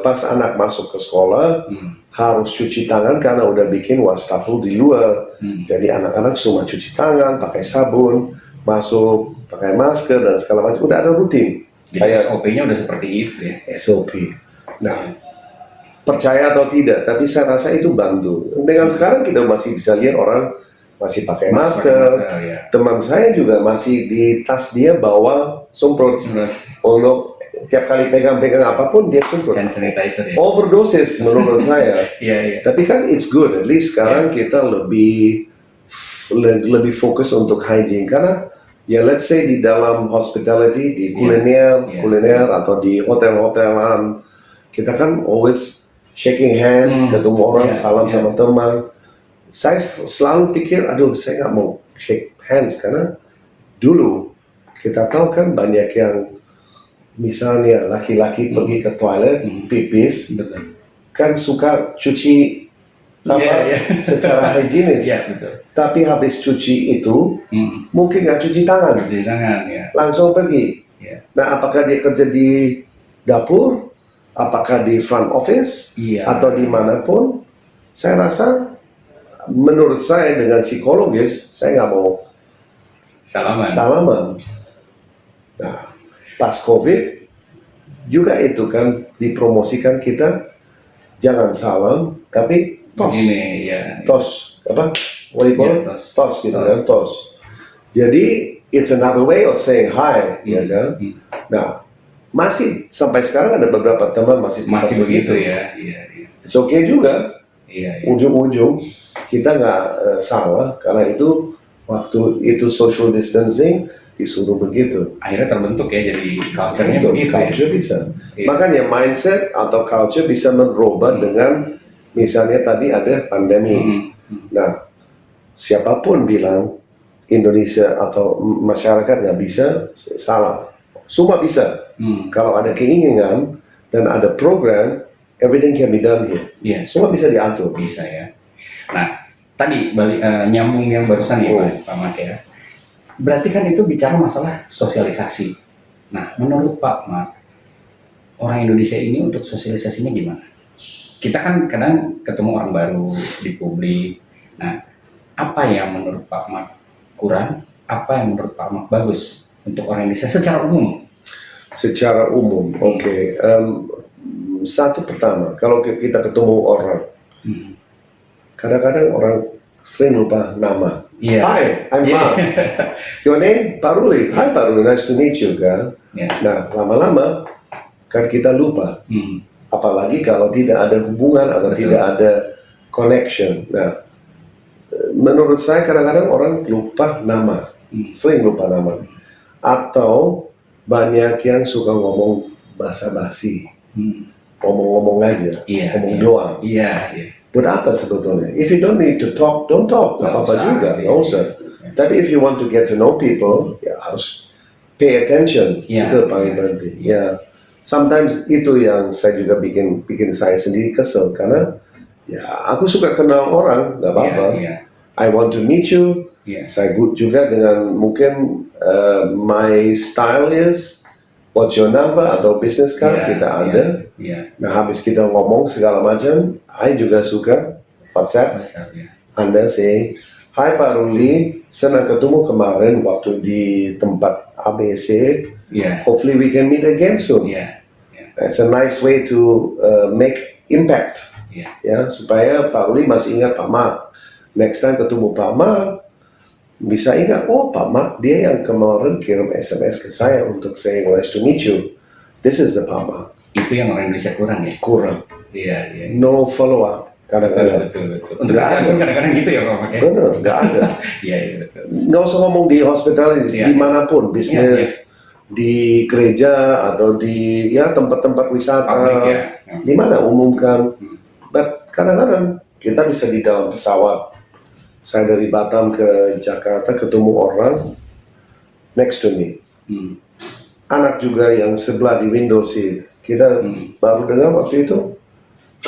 pas anak masuk ke sekolah harus cuci tangan karena udah bikin wastafel di luar. Jadi anak-anak semua cuci tangan, pakai sabun, masuk, pakai masker dan segala macam. Udah ada rutin. Jadi SOP-nya udah seperti itu ya. SOP. Nah, percaya atau tidak, tapi saya rasa itu bantu. Dengan sekarang kita masih bisa lihat orang masih pakai masker. Teman saya juga masih di tas dia bawa semprot. Untuk tiap kali pegang-pegang apapun dia semprot. Dan sanitizer ya. Overdoses menurut saya. Tapi kan it's good. At least sekarang kita lebih fokus untuk hygiene karena ya let's say di dalam hospitality, di kuliner atau di hotel-hotelan kita kan always shaking hands, ketemu orang, salam sama teman. Saya selalu pikir, aduh saya nggak mau shake hands karena dulu kita tahu kan banyak yang misalnya laki-laki pergi ke toilet, pipis, kan suka cuci secara higienis. Tapi habis cuci itu mungkin nggak cuci tangan, langsung pergi. Nah, apakah dia kerja di dapur? Apakah di front office atau dimanapun, saya rasa menurut saya dengan psikologis saya nggak mau salaman. Nah, pas COVID juga itu kan dipromosikan kita jangan salam tapi tos. Tos apa? What do you call it? Tos gitu kan, tos. Jadi it's another way of saying hi, ya kan? Nah, masih sampai sekarang ada beberapa teman masih begitu ya. It's okay juga. Ujung-ujung kita nggak salah karena itu waktu itu social distancing disuruh begitu. Akhirnya terbentuk ya jadi culture-nya begitu. Culture bisa. Makanya mindset atau culture bisa merubah dengan misalnya tadi ada pandemi. Nah, siapapun bilang Indonesia atau masyarakat nggak bisa, salah. Semua bisa. Kalau ada keinginan dan ada program, everything can be done here. Semua bisa diatur. Bisa ya. Nah, tadi nyambung yang barusan ya Pak Mat ya. Berarti kan itu bicara masalah sosialisasi. Nah, menurut Pak Mat, orang Indonesia ini untuk sosialisasinya gimana? Kita kan kadang ketemu orang baru di publik. Nah, apa yang menurut Pak Mat kurang? Apa yang menurut Pak Mat bagus untuk orang Indonesia secara umum? Secara umum, oke. Satu pertama, kalau kita ketemu orang, kadang-kadang orang sering lupa nama. Hi, I'm Mark. Your name? Pak Ruli. Hi Pak Ruli, nice to meet you kan. Nah, lama-lama kan kita lupa. Apalagi kalau tidak ada hubungan atau tidak ada connection. Nah, menurut saya kadang-kadang orang lupa nama, sering lupa nama. Atau banyak yang suka ngomong basa-basi, ngomong-ngomong aja, ngomong doang. Buat apa sebetulnya? If you don't need to talk, don't talk. Gak apa-apa juga, nggak usah. Tapi if you want to get to know people, ya harus pay attention. Itu paling penting. Ya, sometimes itu yang saya juga bikin saya sendiri kesel karena ya aku suka kenal orang, nggak apa-apa. I want to meet you. Saya juga dengan mungkin my style is what's your number atau business card kita ada. Nah habis kita ngomong segala macam, I juga suka WhatsApp. Anda say, "Hai Pak Ruli, senang ketemu kemarin waktu di tempat ABC. Yeah. Hopefully we can meet again soon." Yeah. It's a nice way to make impact. Yeah. Ya, supaya Pak Ruli masih ingat Pak Mak. Next time ketemu Pak Mak, bisa ingat, oh Pak Mak, dia yang kemarin kirim SMS ke saya untuk saying nice to meet you. This is the Pak Mak. Itu yang orang Indonesia kurang ya? Kurang. Iya. No follow up. Kadang-kadang. Betul. Untuk kerjaan pun kadang-kadang gitu ya Pak Mak ya? Benar, nggak ada. Iya, betul. Nggak usah ngomong di hospitalis, dimanapun, bisnis, di gereja atau di tempat-tempat wisata, Public, di mana umumkan. But kadang-kadang kita bisa di dalam pesawat. Saya dari Batam ke Jakarta ketemu orang next to me. Anak juga yang sebelah di window seat. Kita baru dengar waktu itu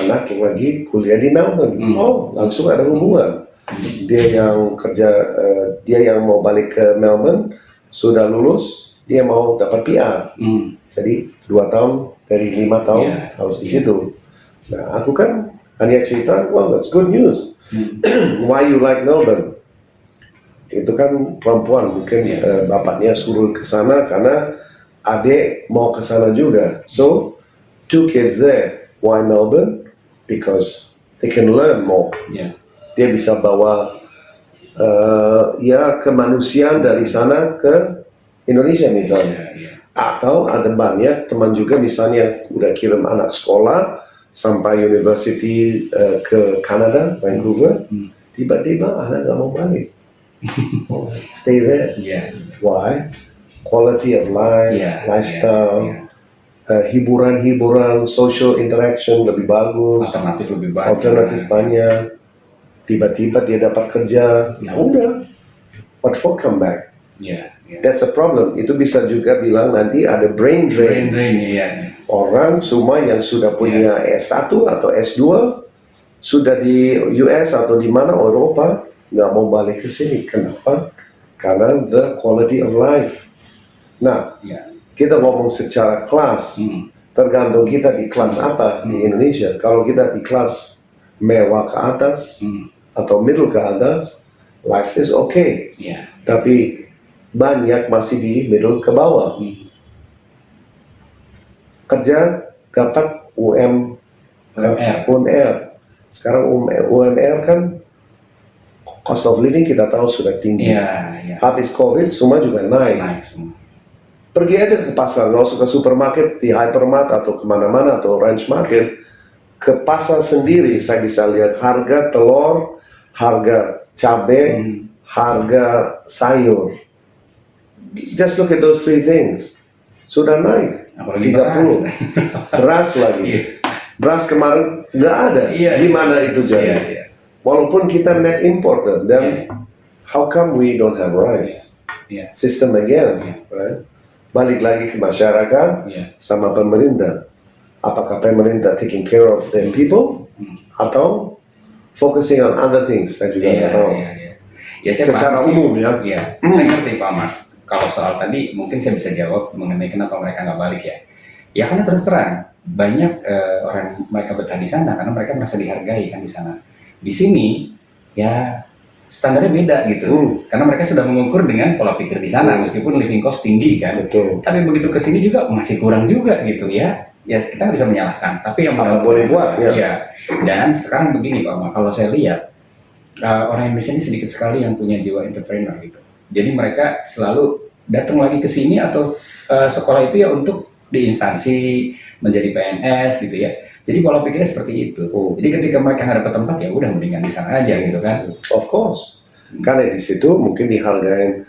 anak yang lagi kuliah di Melbourne. Oh, langsung ada hubungan. Dia yang kerja, dia yang mau balik ke Melbourne, sudah lulus, dia mau dapat PR. Jadi 2 tahun dari 5 tahun harus di situ. Nah, aku kan hanya cerita, well, that's good news. Why you like Melbourne? Itu kan perempuan, mungkin bapaknya suruh ke sana karena adik mau ke sana juga. So, 2 kids there. Why Melbourne? Because they can learn more. Dia bisa bawa kemanusiaan dari sana ke Indonesia misalnya. Atau ada banyak teman juga misalnya udah kirim anak sekolah sampai university ke Kanada, Vancouver. Tiba-tiba anak nggak mau balik. Stay there. Why? Quality of life, lifestyle. Hiburan-hiburan, social interaction lebih bagus, alternatif banyak. Tiba-tiba dia dapat kerja, ya udah, what for come back? That's a problem. Itu bisa juga bilang nanti ada brain drain. Orang semua yang sudah punya S1 atau S2 sudah di US atau di mana Eropa nggak mau balik ke sini. Kenapa? Karena the quality of life. Nah. Kita ngomong secara kelas, tergantung kita di kelas apa di Indonesia. Kalau kita di kelas mewah ke atas atau middle ke atas, life is okay. Tapi banyak masih di middle ke bawah. Kerja dapat UMR. Sekarang UMR kan cost of living kita tahu sudah tinggi. Habis COVID semua juga naik. Pergi aja ke pasar, nggak usah ke supermarket, di hypermart atau kemana-mana atau ranch market. Ke pasar sendiri, saya bisa lihat harga telur, harga cabai, harga sayur. Just look at those 3 things. Sudah naik, 30. Beras lagi. Beras kemarin nggak ada. Gimana itu jadi? Walaupun kita net importer, dan how come we don't have rice? System again, right? Balik lagi ke masyarakat sama pemerintah. Apakah pemerintah taking care of their people atau focusing on other things? Saya juga nggak tahu. Secara umum saya ngerti Pak Ahmad. Kalau soal tadi mungkin saya bisa jawab mengenai kenapa mereka nggak balik ya. Ya karena terus terang banyak orang mereka betah di sana karena mereka merasa dihargai kan di sana. Di sini ya standarnya beda gitu, karena mereka sudah mengukur dengan pola pikir di sana, meskipun living cost tinggi kan. Tapi begitu ke sini juga masih kurang juga gitu ya. Ya kita nggak bisa menyalahkan. Tapi yang boleh buat ya. Dan sekarang begini Pak Ma, kalau saya lihat orang Indonesia ini sedikit sekali yang punya jiwa entrepreneur gitu. Jadi mereka selalu datang lagi ke sini atau sekolah itu ya untuk di instansi menjadi PNS gitu ya. Jadi pola pikirnya seperti itu. Jadi ketika mereka nggak dapat tempat ya udah mendingan di sana aja gitu kan. Of course. Karena di situ mungkin dihargain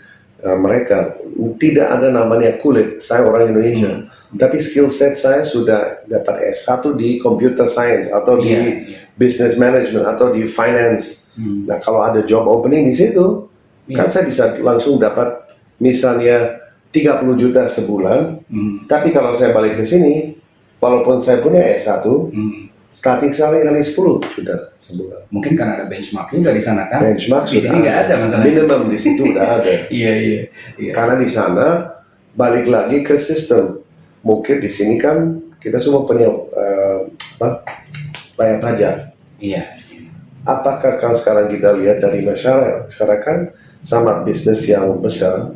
mereka. Tidak ada namanya kulit. Saya orang Indonesia. Tapi skill set saya sudah dapat S1 di computer science atau di business management atau di finance. Nah kalau ada job opening di situ, kan saya bisa langsung dapat misalnya 30 juta sebulan. Tapi kalau saya balik ke sini, walaupun saya punya S1, starting salary kali 10 juta sebulan. Mungkin karena ada benchmarknya dari sana kan? Benchmark di sini nggak ada masalahnya. Minimum di situ udah ada. Iya. Karena di sana balik lagi ke sistem. Mungkin di sini kan kita semua punya bayar pajak. Iya. apakah kan sekarang kita lihat dari masyarakat sama bisnis yang besar,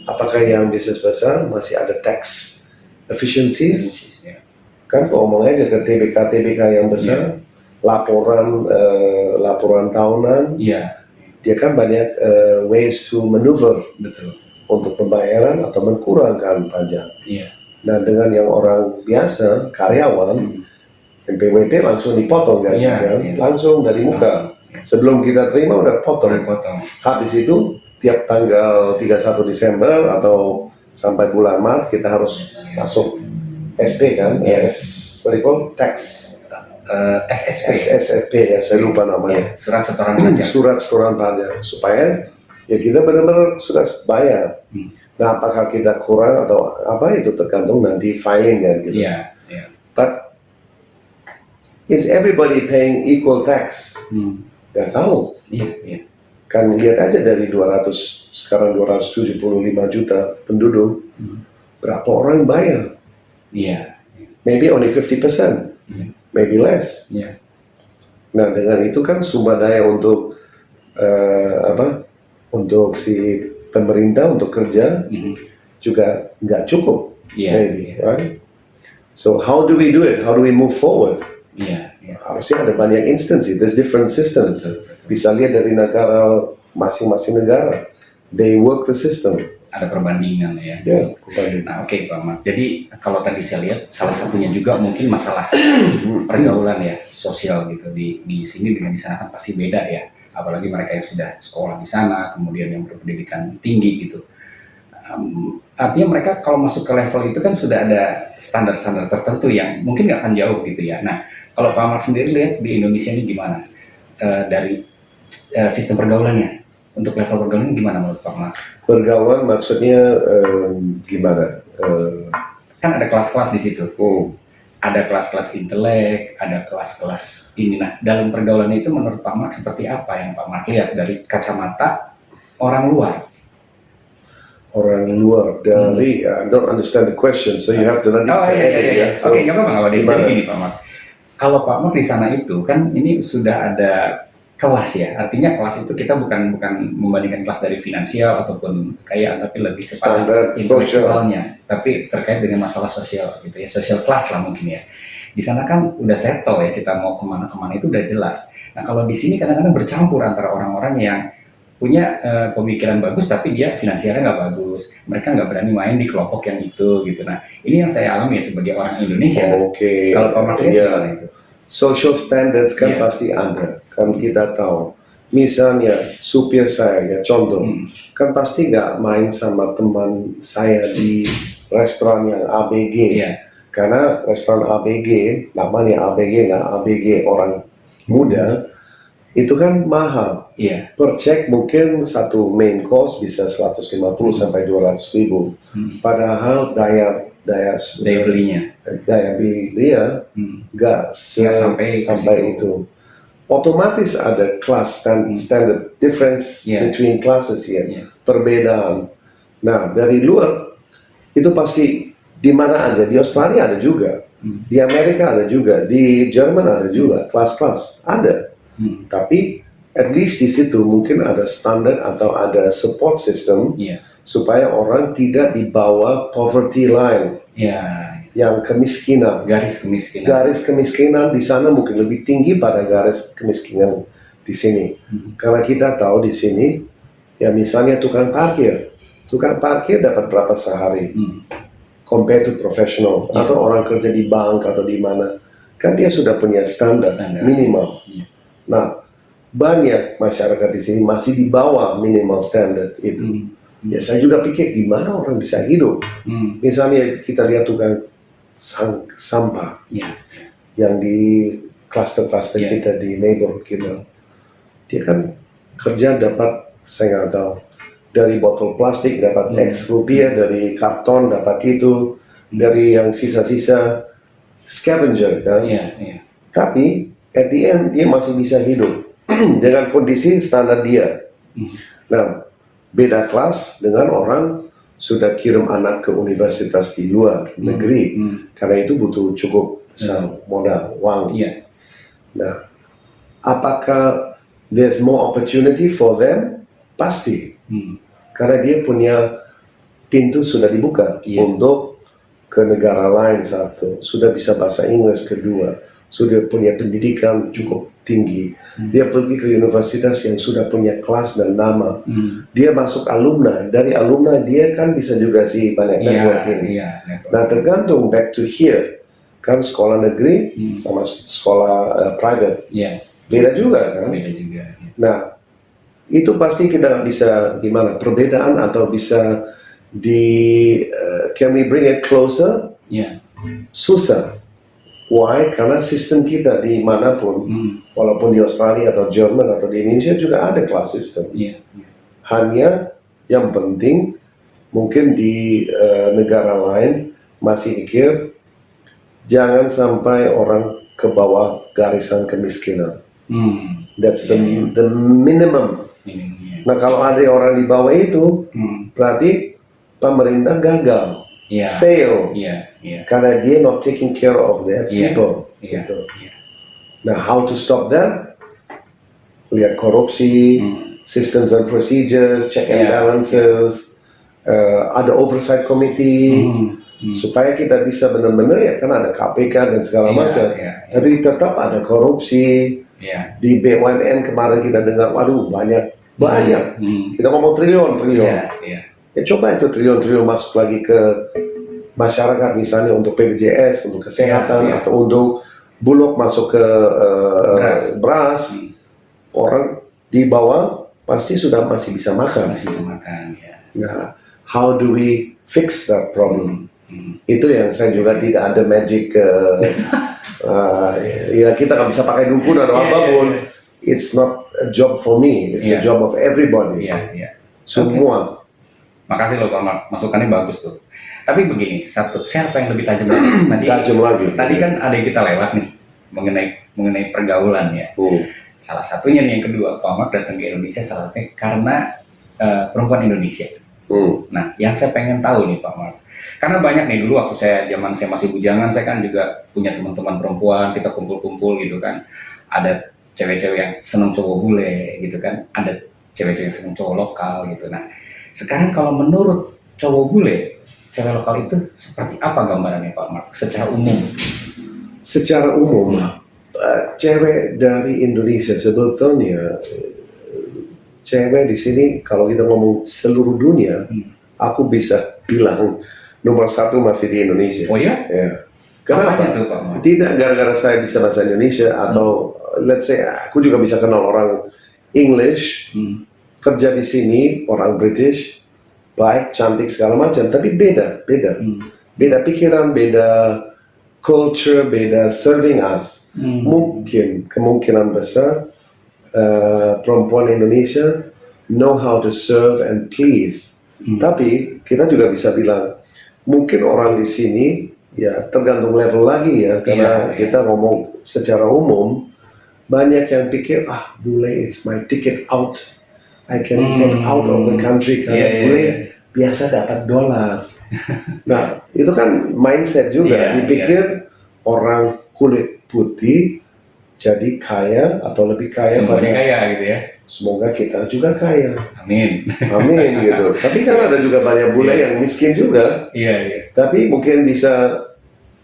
apakah yang bisnis besar masih ada tax efficiencies? Kan ngomong aja ke TBK yang besar, laporan tahunan, dia kan banyak ways to maneuver untuk pembayaran atau menkurangkan pajak. Nah dengan yang orang biasa, karyawan, NPWP langsung dipotong gajinya, langsung dari muka. Sebelum kita terima udah potong. Habis itu tiap tanggal 31 Desember atau sampai bulan Maret kita harus masuk SP kan, tax, SSP ya, saya lupa namanya. Surat setoran pajak. Surat setoran pajak supaya ya kita benar-benar sudah bayar. Nah apakah kita kurang atau apa itu tergantung nanti filing kan gitu. But is everybody paying equal tax? Gak tahu. Kan lihat aja dari sekarang 275 juta penduduk, berapa orang bayar? Maybe only 50%, maybe less. Nah dengan itu kan sumber daya untuk untuk si pemerintah untuk kerja juga nggak cukup, maybe, right? So how do we do it? How do we move forward? Harusnya ada banyak instansi, there's different systems. Bisa lihat dari negara, masing-masing negara, they work the system. Ada perbandingan ya. Nah oke, Pak Ahmad. Jadi kalau tadi saya lihat salah satunya juga mungkin masalah pergaulan ya, sosial gitu di sini dengan di sana kan pasti beda ya. Apalagi mereka yang sudah sekolah di sana, kemudian yang berpendidikan tinggi gitu. Artinya mereka kalau masuk ke level itu kan sudah ada standar-standar tertentu yang mungkin nggak akan jauh gitu ya. Nah kalau Pak Ahmad sendiri lihat di Indonesia ini gimana dari sistem pergaulannya? Untuk level pergaulan gimana menurut Pak Ahmad? Pergaulan maksudnya gimana? Kan ada kelas-kelas di situ. Ada kelas-kelas intelek, ada kelas-kelas ini. Nah, dalam pergaulan itu menurut Pak Ahmad seperti apa yang Pak Ahmad lihat dari kacamata orang luar? Orang luar dari I don't understand the question, so you have to nanti bisa edit ya. Oke, nggak apa-apa. Jadi gini Pak Ahmad. Kalau Pak Ahmad di sana itu kan ini sudah ada kelas ya, artinya kelas itu kita bukan membandingkan kelas dari finansial ataupun kaya, tapi lebih kepada intelektualnya, tapi terkait dengan masalah sosial gitu ya, social class lah mungkin ya. Di sana kan udah settle ya, kita mau kemana-kemana itu udah jelas. Nah kalau di sini kadang-kadang bercampur antara orang-orang yang punya pemikiran bagus tapi dia finansialnya nggak bagus, mereka nggak berani main di kelompok yang itu gitu. Nah ini yang saya alami ya sebagai orang Indonesia. Kalau Pak Ahmad lihat gimana itu? Social standards kan pasti ada, kan kita tahu. Misalnya supir saya, ya contoh, kan pasti nggak main sama teman saya di restoran yang ABG, karena restoran ABG, namanya ABG nggak ABG orang muda, itu kan mahal. Per check mungkin satu main course bisa 150 sampai 200 ribu, padahal daya beli dia nggak sampai itu. Otomatis ada class standard difference between classes ya, perbedaan. Nah dari luar itu pasti di mana aja, di Australia ada juga, di Amerika ada juga, di Jerman ada juga, kelas-kelas ada. Tapi at least di situ mungkin ada standar atau ada support system supaya orang tidak di bawah poverty line, yang kemiskinan, garis kemiskinan di sana mungkin lebih tinggi pada garis kemiskinan di sini. Karena kita tahu di sini, ya misalnya tukang parkir dapat berapa sehari, compared to professional atau orang kerja di bank atau di mana, kan dia sudah punya standar minimal. Nah banyak masyarakat di sini masih di bawah minimal standard itu. Ya saya juga pikir gimana orang bisa hidup. Misalnya kita lihat tukang sampah yang di cluster-cluster kita di neighborhood kita, dia kan kerja dapat, saya nggak tahu, dari botol plastik dapat X rupiah, dari karton dapat itu, dari yang sisa-sisa scavenger kan. Tapi at the end dia masih bisa hidup dengan kondisi standar dia. Nah beda kelas dengan orang sudah kirim anak ke universitas di luar negeri, karena itu butuh cukup besar modal uang. Nah apakah there's more opportunity for them? Pasti. Karena dia punya pintu sudah dibuka untuk ke negara lain satu, sudah bisa bahasa Inggris kedua, sudah punya pendidikan cukup tinggi, dia pergi ke universitas yang sudah punya kelas dan nama, dia masuk alumni, dari alumni dia kan bisa juga sih banyak networking. Nah tergantung back to here, kan sekolah negeri sama sekolah private, beda juga kan. Nah itu pasti kita bisa gimana perbedaan atau bisa can we bring it closer? Susah. Why? Karena sistem kita di manapun, walaupun di Australia atau Jerman atau di Indonesia juga ada class system. Hanya yang penting mungkin di negara lain masih mikir jangan sampai orang ke bawah garisan kemiskinan. That's the minimum. Nah kalau ada orang di bawah itu, berarti pemerintah gagal, fail, karena dia not taking care of their people. Gitu. Nah, how to stop that? Lihat korupsi, systems and procedures, check and balances, ada oversight committee, supaya kita bisa benar-benar ya kan ada KPK dan segala macam, tapi tetap ada korupsi. Di BUMN kemarin kita dengar, waduh banyak, kita ngomong triliun. Ya coba itu triliun masuk lagi ke masyarakat misalnya untuk BPJS, untuk kesehatan atau untuk Bulog masuk ke beras, orang di bawah pasti sudah masih bisa makan. Nah, how do we fix that problem? Itu yang saya juga tidak ada magic. Ya kita nggak bisa pakai dukun atau apapun. It's not a job for me. It's a job of everybody. Semua. Makasih loh Pak Mark, masukannya bagus tuh. Tapi begini, saya apa yang lebih tajam lagi? Tadi kan ada yang kita lewat nih mengenai pergaulan ya. Salah satunya nih yang kedua, Pak Mark datang ke Indonesia salah satunya karena perempuan Indonesia. Nah, yang saya pengen tahu nih Pak Mark, karena banyak nih dulu waktu zaman saya masih bujangan, saya kan juga punya teman-teman perempuan, kita kumpul-kumpul gitu kan. Ada cewek-cewek yang seneng cowok bule gitu kan, ada cewek-cewek yang seneng cowok lokal gitu. Nah, sekarang kalau menurut cowok bule, cewek lokal itu seperti apa gambarannya Pak Mark secara umum? Secara umum, cewek dari Indonesia sebetulnya, cewek di sini kalau kita ngomong seluruh dunia, aku bisa bilang nomor satu masih di Indonesia. Oh ya? Kenapa? Itu, Pak Mark? Tidak gara-gara saya bisa bahasa Indonesia atau let's say aku juga bisa kenal orang English, kerja di sini orang British, baik, cantik segala macam, tapi beda pikiran, beda culture, beda serving us. Mungkin kemungkinan besar perempuan Indonesia know how to serve and please. Tapi kita juga bisa bilang mungkin orang di sini ya tergantung level lagi ya, karena kita ngomong secara umum banyak yang pikir bule it's my ticket out, I can get out of the country karena bule biasa dapat dolar. Nah itu kan mindset juga, dipikir orang kulit putih jadi kaya atau lebih kaya. Semuanya kaya gitu ya. Semoga kita juga kaya. Amin gitu. Tapi kan ada juga banyak bule yang miskin juga. Tapi mungkin bisa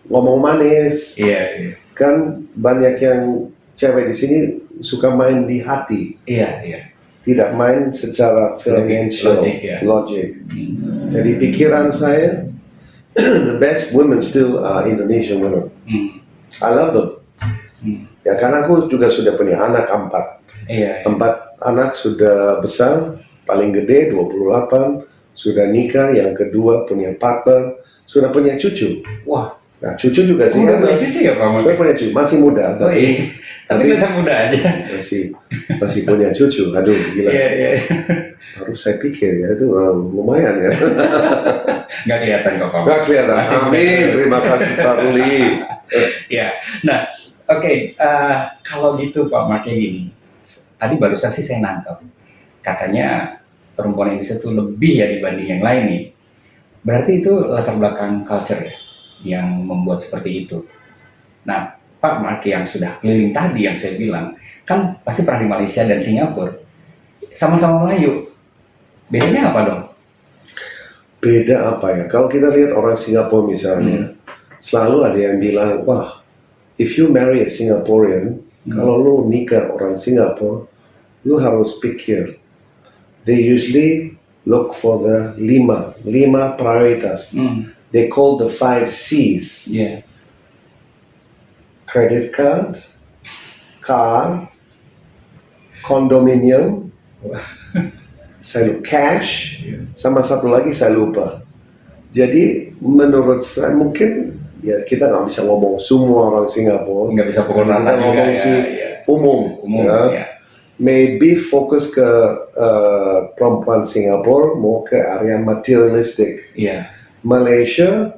ngomong manis. Kan banyak yang cewek di sini suka main di hati. Tidak main secara financial logic. Jadi pikiran saya, the best women still are Indonesian women. I love them. Ya karena aku juga sudah punya anak 4. 4 anak sudah besar, paling gede 28, sudah nikah, yang kedua punya partner, sudah punya cucu. Wah, nah cucu juga sih. Punya cucu ya Pak? Sudah punya cucu, masih muda. Tapi tetap muda aja. Masih punya cucu, aduh gila. Baru saya pikir ya itu lumayan ya. Nggak kelihatan kok Pak. Nggak kelihatan. Amin, terima kasih Pak Ruli. Nah, oke, kalau gitu Pak Mark kayak gini. Tadi barusan sih saya nangkep, katanya perempuan Indonesia itu lebih ya dibanding yang lain nih. Berarti itu latar belakang culture ya, yang membuat seperti itu. Nah, Pak Mark yang sudah keliling tadi yang saya bilang, kan pasti pernah di Malaysia dan Singapura, sama-sama Melayu. Bedanya apa dong? Beda apa ya? Kalau kita lihat orang Singapura misalnya, selalu ada yang bilang, wah, if you marry a Singaporean, kalau lu nikah orang Singapura, lu harus pikir. They usually look for the lima prioritas. They call the 5 C's. Yeah. Credit card, car, condominium, cash, sama satu lagi saya lupa. Jadi menurut saya mungkin ya kita nggak bisa ngomong semua orang Singapura, nggak bisa pukul rata kita juga ngomong ya, sih umum ya. Maybe fokus ke perempuan Singapura mau ke area materialistik. Malaysia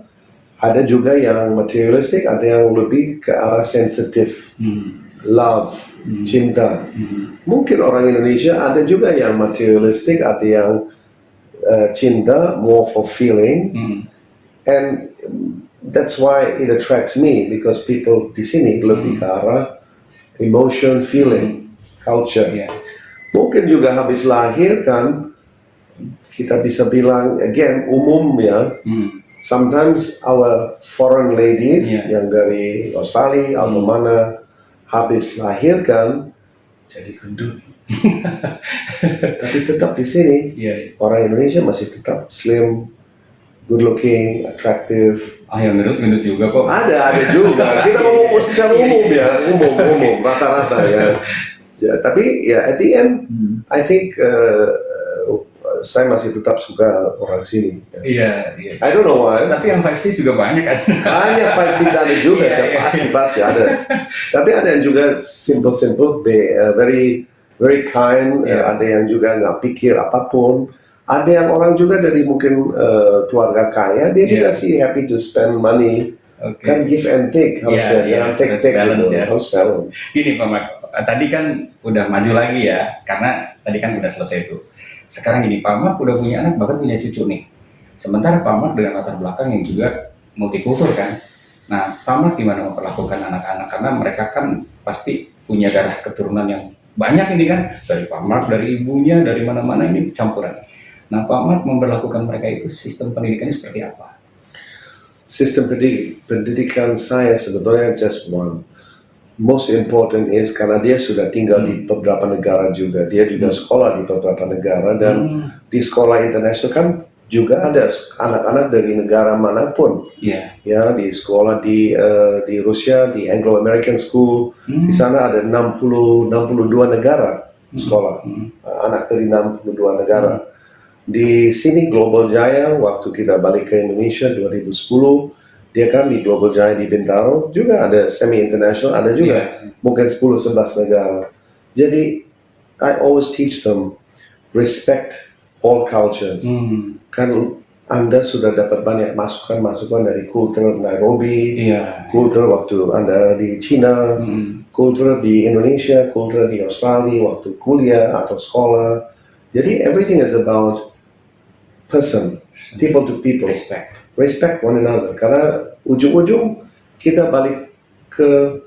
ada juga yang materialistik, ada yang lebih ke arah sensitif, love, cinta. Mungkin orang Indonesia ada juga yang materialistik, ada yang cinta, more for feeling, and that's why it attracts me because people di sini lebih ke arah emotion, feeling, culture. Mungkin juga habis lahir kan kita bisa bilang again umum ya. Sometimes our foreign ladies yang dari Australia atau mana habis lahir kan jadi gendut. Tapi tetap di sini orang Indonesia masih tetap slim, good looking, attractive. Yang gendut juga kok. Ada juga. Kita ngomong secara umum ya, umum rata-rata ya. Tapi ya at the end, I think saya masih tetap suka orang sini. Iya. I don't know why. Tapi yang 5C juga banyak kan? Banyak 5C ada juga, pasti ada. Tapi ada yang juga simple, very kind. Ada yang juga nggak pikir apapun. Ada yang orang juga dari mungkin keluarga kaya, dia juga sih happy to spend money. Kan give and take harusnya, jangan take balance gitu. Harus balance. Gini Pak Mark, tadi kan udah maju lagi ya, karena tadi kan udah selesai itu. Sekarang gini, Pak Mark udah punya anak, bahkan punya cucu nih. Sementara Pak Mark dengan latar belakang yang juga multikultur kan. Nah, Pak Mark gimana memperlakukan anak-anak? Karena mereka kan pasti punya darah keturunan yang banyak ini kan. Dari Pak Mark, dari ibunya, dari mana-mana ini campuran. Nah, Pak Mark memperlakukan mereka itu sistem pendidikannya seperti apa? Sistem pendidikan saya sebetulnya just one. Most important is karena dia sudah tinggal di beberapa negara juga, dia juga sekolah di beberapa negara dan di sekolah internasional kan juga ada anak-anak dari negara manapun. Ya di sekolah di Rusia di Anglo-American School, di sana ada 62 negara sekolah, anak dari 62 negara. Di sini Global Jaya waktu kita balik ke Indonesia 2010. Dia kan di Global Jaya di Bintaro juga ada semi international, ada juga mungkin 10-11 negara. Jadi I always teach them respect all cultures. Kan Anda sudah dapat banyak masukan dari kultur Nairobi, kultur waktu Anda di China, kultur di Indonesia, kultur di Australia waktu kuliah atau sekolah. Jadi everything is about person, people to people. Respect one another, karena ujung-ujung kita balik ke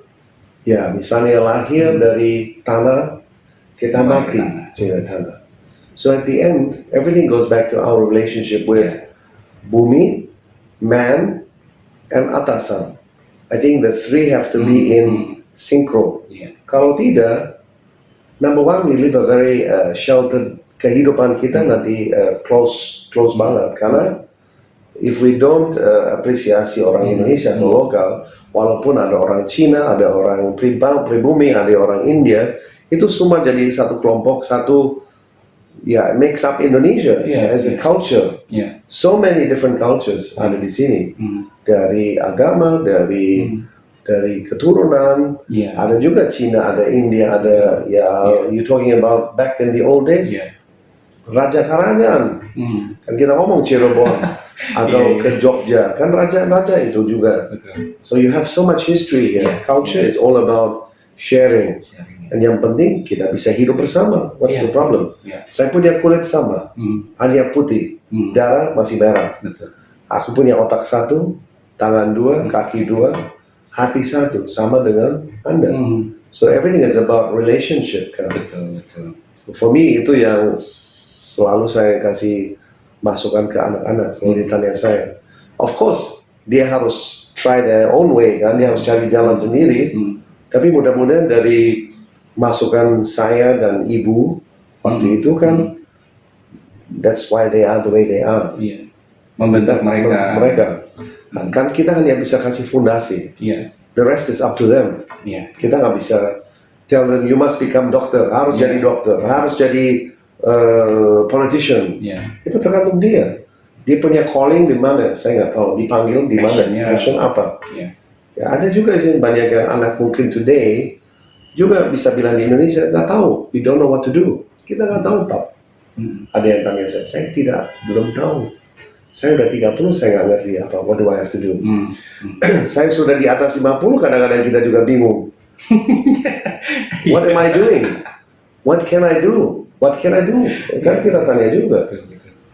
ya misalnya lahir dari tanah, kita mati dari tanah. So at the end, everything goes back to our relationship with bumi, man, and atasan. I think the three have to be in synchro. Kalau tidak, number one, we live a very sheltered kehidupan kita nanti close banget karena if we don't apresiasi orang Indonesia atau lokal, walaupun ada orang Cina, ada orang pribumi, ada orang India, itu semua jadi satu kelompok, it makes up Indonesia as a culture. So many different cultures ada di sini, dari agama, dari keturunan, ada juga Cina, ada India, ada you talking about back in the old days. Raja kerajaan, kan kita ngomong Cirebon atau ke Jogja, kan raja itu juga. So you have so much history here. Culture is all about sharing. Dan yang penting kita bisa hidup bersama. What's the problem? Saya punya kulit sama, hanya putih, darah masih merah. Aku punya otak satu, tangan dua, kaki dua, hati satu, sama dengan Anda. So everything is about relationship kan. Betul. So for me itu yang selalu saya kasih masukan ke anak-anak kalau ditanya saya. Of course dia harus try their own way kan, dia harus cari jalan sendiri. Tapi mudah-mudahan dari masukan saya dan ibu waktu itu kan, that's why they are the way they are. Iya. Membentuk mereka. Kan kita hanya bisa kasih fondasi. Iya. The rest is up to them. Iya. Kita nggak bisa tell them you must become doctor, harus jadi dokter, harus jadi politician. Iya. Itu tergantung dia. Dia punya calling di mana? Saya nggak tahu. Dipanggil di mana? Passion apa? Iya. Ya ada juga sih banyak yang anak mungkin today juga bisa bilang di Indonesia nggak tahu. We don't know what to do. Kita nggak tahu Pak. Ada yang tanya saya belum tahu. Saya udah 30, saya nggak ngerti apa. What do I have to do? Saya sudah di atas 50, kadang-kadang kita juga bingung. What am I doing? What can I do? What can I do? Kan kita tanya juga.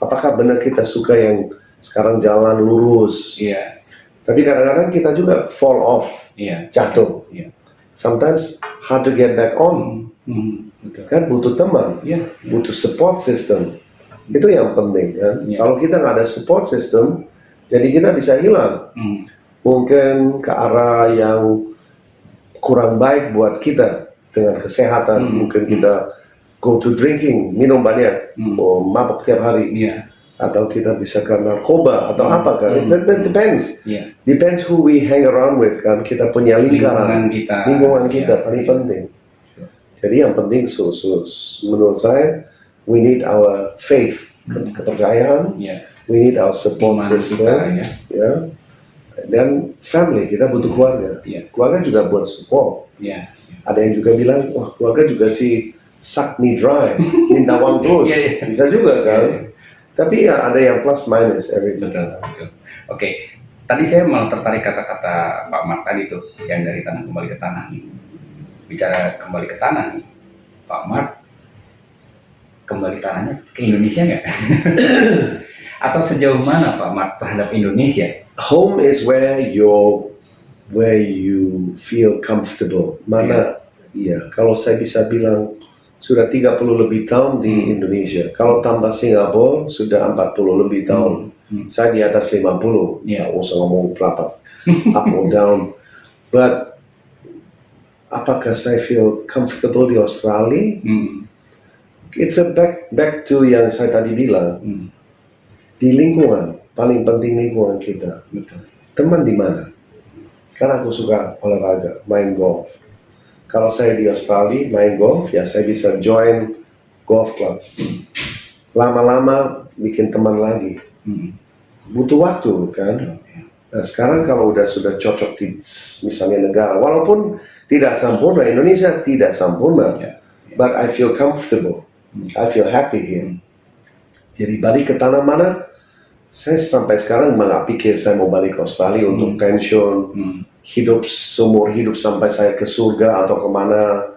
Apakah benar kita suka yang sekarang jalan lurus? Iya. Tapi kadang-kadang kita juga fall off, jatuh. Iya. Sometimes hard to get back on. Kan butuh teman, butuh support system. Itu yang penting kan. Kalau kita nggak ada support system, jadi kita bisa hilang. Mungkin ke arah yang kurang baik buat kita dengan kesehatan. Mungkin kita go to drinking, minum banyak, mabuk tiap hari. Atau kita bisa ke narkoba atau apa kan. That depends. Depends who we hang around with kan. Kita punya lingkaran, lingkungan kita paling penting. Jadi yang penting menurut saya, we need our faith, kepercayaan, we need our support system, dan family, kita butuh keluarga. Keluarga juga buat support. Ada yang juga bilang, wah keluarga juga sih suck me dry, minta uang terus, bisa juga kan. Tapi ya ada yang plus minus everything. Betul. Oke, tadi saya malah tertarik kata-kata Pak Mart tadi tuh, yang dari tanah kembali ke tanah nih. Bicara kembali ke tanah nih, Pak Mart, kembali tanahnya ke Indonesia nggak? Atau sejauh mana Pak Mart terhadap Indonesia? Home is where you feel comfortable. Mana? Iya. Kalau saya bisa bilang sudah 30 lebih tahun di Indonesia. Kalau tambah Singapura sudah 40 lebih tahun. Saya di atas 50. Nggak usah ngomong berapa. Up or down. But apakah saya feel comfortable di Australia? It's a back to yang saya tadi bilang. Di lingkungan, paling penting lingkungan kita. Teman di mana? Karena aku suka olahraga, main golf. Kalau saya di Australia main golf, ya saya bisa join golf club. Lama-lama bikin teman lagi. Butuh waktu kan. Nah, sekarang kalau sudah cocok di misalnya negara, walaupun tidak sempurna, Indonesia tidak sempurna, but I feel comfortable, I feel happy here. Jadi balik ke tanah mana? Saya sampai sekarang nggak pikir saya mau balik ke Australia untuk pensiun, hidup seumur hidup sampai saya ke surga atau kemana.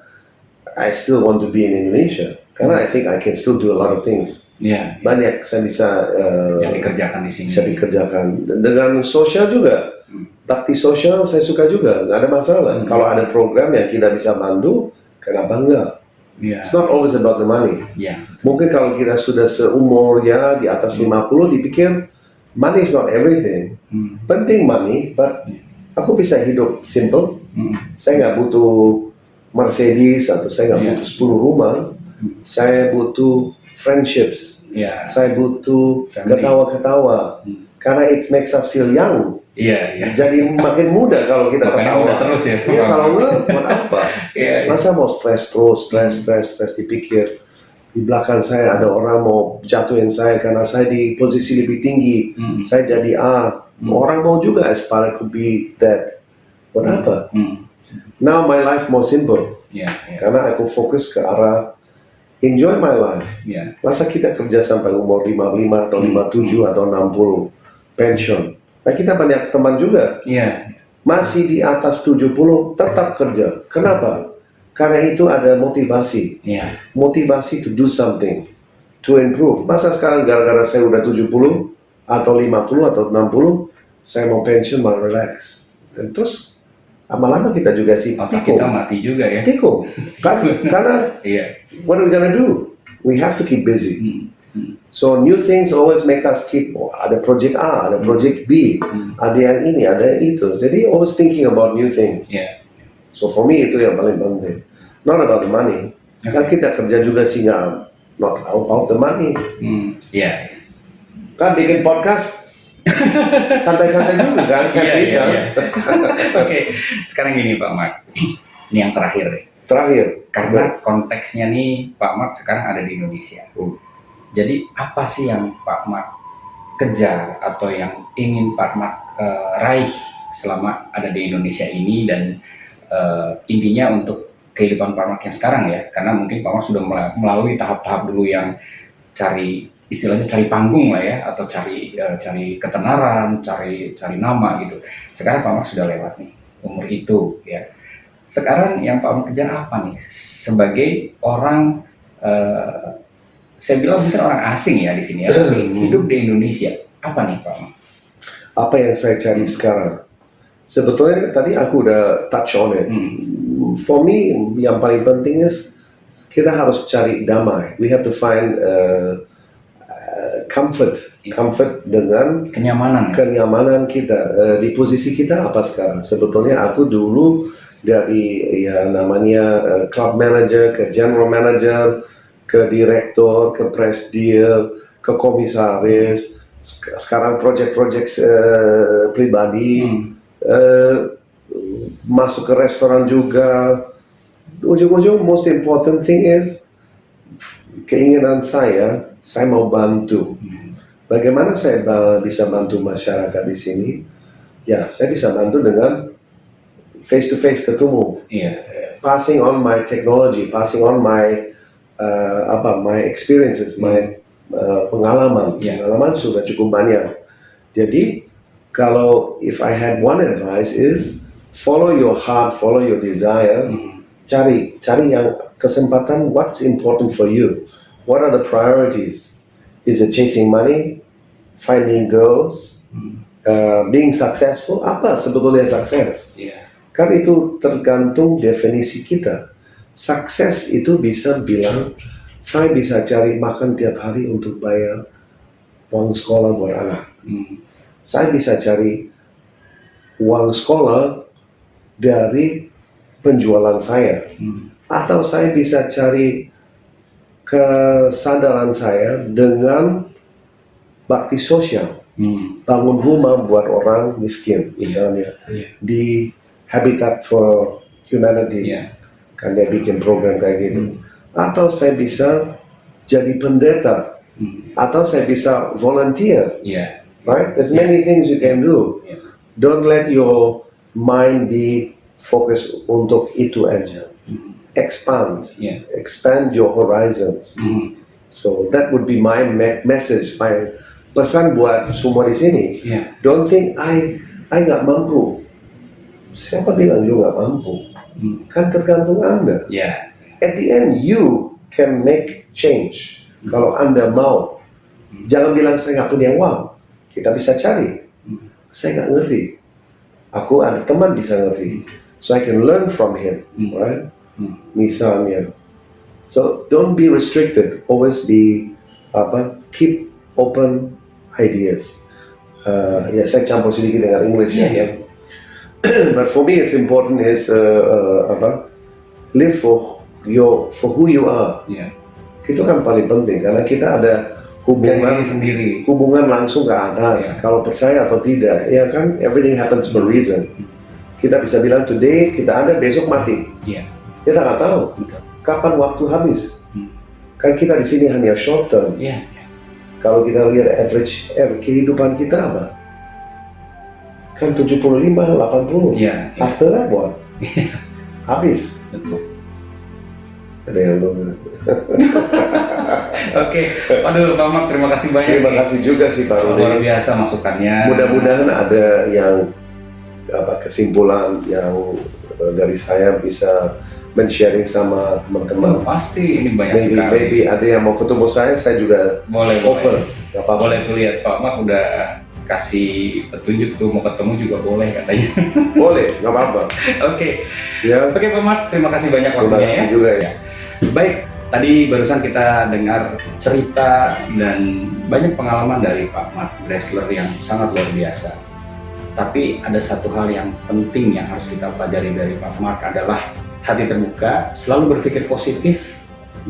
I still want to be in Indonesia karena I think I can still do a lot of things. Banyak saya bisa yang dikerjakan di sini. Bisa dikerjakan dengan sosial juga. Bakti sosial saya suka juga, nggak ada masalah. Kalau ada program yang kita bisa bantu, kenapa enggak? It's not always about the money. Mungkin kalau kita sudah seumur ya di atas 50 dipikir money is not everything. Penting money, but aku bisa hidup simple. Saya nggak butuh Mercedes atau saya nggak butuh 10 rumah. Saya butuh friendships. Saya butuh ketawa-ketawa. Karena it makes us feel young. Jadi makin muda kalau kita ketawa. Muda terus ya. Kalau enggak, buat apa? Masa mau stres terus, stres dipikir. Di belakang saya ada orang mau jatuhin saya karena saya di posisi lebih tinggi. Saya jadi A. Orang mau juga aspire to be that. Buat apa? Now my life more simple. Karena aku fokus ke arah enjoy my life. Masa kita kerja sampai umur 55 atau 57 atau 60 pensiun. Nah kita banyak teman juga. Masih di atas 70 tetap kerja. Kenapa? Karena itu ada motivasi. Motivasi to do something, to improve. Masa sekarang gara-gara saya udah 70 atau 50 atau 60, saya mau pensiun, mau relax. Dan terus lama-lama kita juga sih otak kita mati juga ya. Tiko. Karena what are we gonna do? We have to keep busy. So new things always make us keep, ada project A, ada project B, ada yang ini, ada yang itu. Jadi always thinking about new things. So for me itu yang paling penting. Not about the money. Kan kita kerja juga sih not about the money. Kan bikin podcast santai-santai juga kan? Oke, sekarang gini Pak Mark. Ini yang terakhir deh. Karena konteksnya nih Pak Mark sekarang ada di Indonesia. Jadi apa sih yang Pak Mark kejar atau yang ingin Pak Mark raih selama ada di Indonesia ini, dan intinya untuk kehidupan Pak Mark yang sekarang ya, karena mungkin Pak Mark sudah melalui tahap-tahap dulu yang istilahnya cari panggung lah ya, atau cari ketenaran, cari nama gitu. Sekarang Pak Mark sudah lewat nih umur itu ya. Sekarang yang Pak Mark kejar apa nih sebagai orang saya bilang mungkin orang asing ya di sini ya, hidup di Indonesia. Apa nih Pak Mark? Apa yang saya cari sekarang? Sebetulnya tadi aku udah touch on it. For me, yang paling penting is kita harus cari damai. We have to find comfort dengan kenyamanan kita. Di posisi kita apa sekarang? Sebetulnya aku dulu dari namanya club manager ke general manager, ke direktur, ke presdir, ke komisaris, sekarang project-project pribadi, masuk ke restoran juga. Ujung-ujung most important thing is keinginan saya mau bantu. Bagaimana saya bisa bantu masyarakat di sini? Ya, saya bisa bantu dengan face to face ketemu, passing on my technology, passing on my my experiences, my pengalaman sudah cukup banyak. Jadi kalau if I had one advice is follow your heart, follow your desire, cari yang kesempatan. What's important for you? What are the priorities? Is it chasing money, finding girls, being successful? Apa sebetulnya sukses? Kan itu tergantung definisi kita. Sukses itu bisa bilang, saya bisa cari makan tiap hari untuk bayar uang sekolah buat anak. Saya bisa cari uang sekolah dari penjualan saya. Atau saya bisa cari kesadaran saya dengan bakti sosial. Bangun rumah buat orang miskin, misalnya. Di Habitat for Humanity. Kan dia bikin program kayak gitu. Atau saya bisa jadi pendeta, atau saya bisa volunteer. Right? There's many things you can do. Don't let your mind be focused untuk itu aja. Expand your horizons. So that would be my message, my pesan buat semua di sini. Don't think I nggak mampu. Siapa bilang you nggak mampu? Kan tergantung Anda. At the end, you can make change. Kalau Anda mau. Jangan bilang saya nggak punya uang. Kita bisa cari. Saya nggak ngerti. Aku ada teman bisa ngerti. So I can learn from him. Right? Misalnya. So don't be restricted. Always be keep open ideas. Ya saya campur sedikit dengan English ya. But for me, it's important is live for who you are. Itu kan paling penting karena kita ada hubungan langsung ke atas. Kalau percaya atau tidak, ya kan everything happens for a reason. Kita bisa bilang today kita ada, besok mati. Kita nggak tahu kapan waktu habis. Kan kita di sini hanya short term. Kalau kita lihat average kehidupan kita apa? Kan 75, 80. After that what? Habis. Ada yang belum. Oke, waduh Pak Mark, terima kasih banyak. Terima kasih juga sih Pak Rudi. Luar biasa masukannya. Mudah-mudahan ada yang kesimpulan yang dari saya bisa men-sharing sama teman-teman. Pasti ini banyak sekali. Maybe ada yang mau ketemu saya juga boleh open. Boleh tuh lihat Pak Mark udah kasih petunjuk tuh, mau ketemu juga boleh katanya. Boleh, nggak apa-apa. Oke. Ya, Oke Pak Mat, terima kasih banyak terima waktunya kasih ya. juga ya. Baik, tadi barusan kita dengar cerita dan banyak pengalaman dari Pak Mat Dressler yang sangat luar biasa. Tapi ada satu hal yang penting yang harus kita pelajari dari Pak Mat adalah hati terbuka, selalu berpikir positif,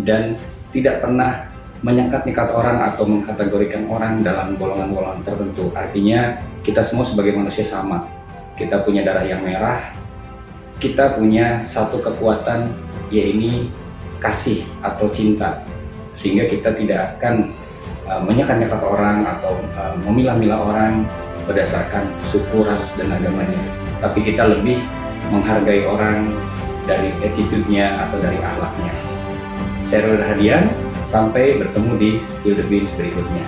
dan tidak pernah menyekat-nyekat orang atau mengkategorikan orang dalam golongan-golongan tertentu. Artinya kita semua sebagai manusia sama. Kita punya darah yang merah, kita punya satu kekuatan, yaitu kasih atau cinta, sehingga kita tidak akan menyekat-nyekat orang atau memilah-milah orang berdasarkan suku, ras, dan agamanya. Tapi kita lebih menghargai orang dari attitude-nya atau dari akhlaknya. Saya Rudi Hadian, sampai bertemu di Spill the Beans berikutnya.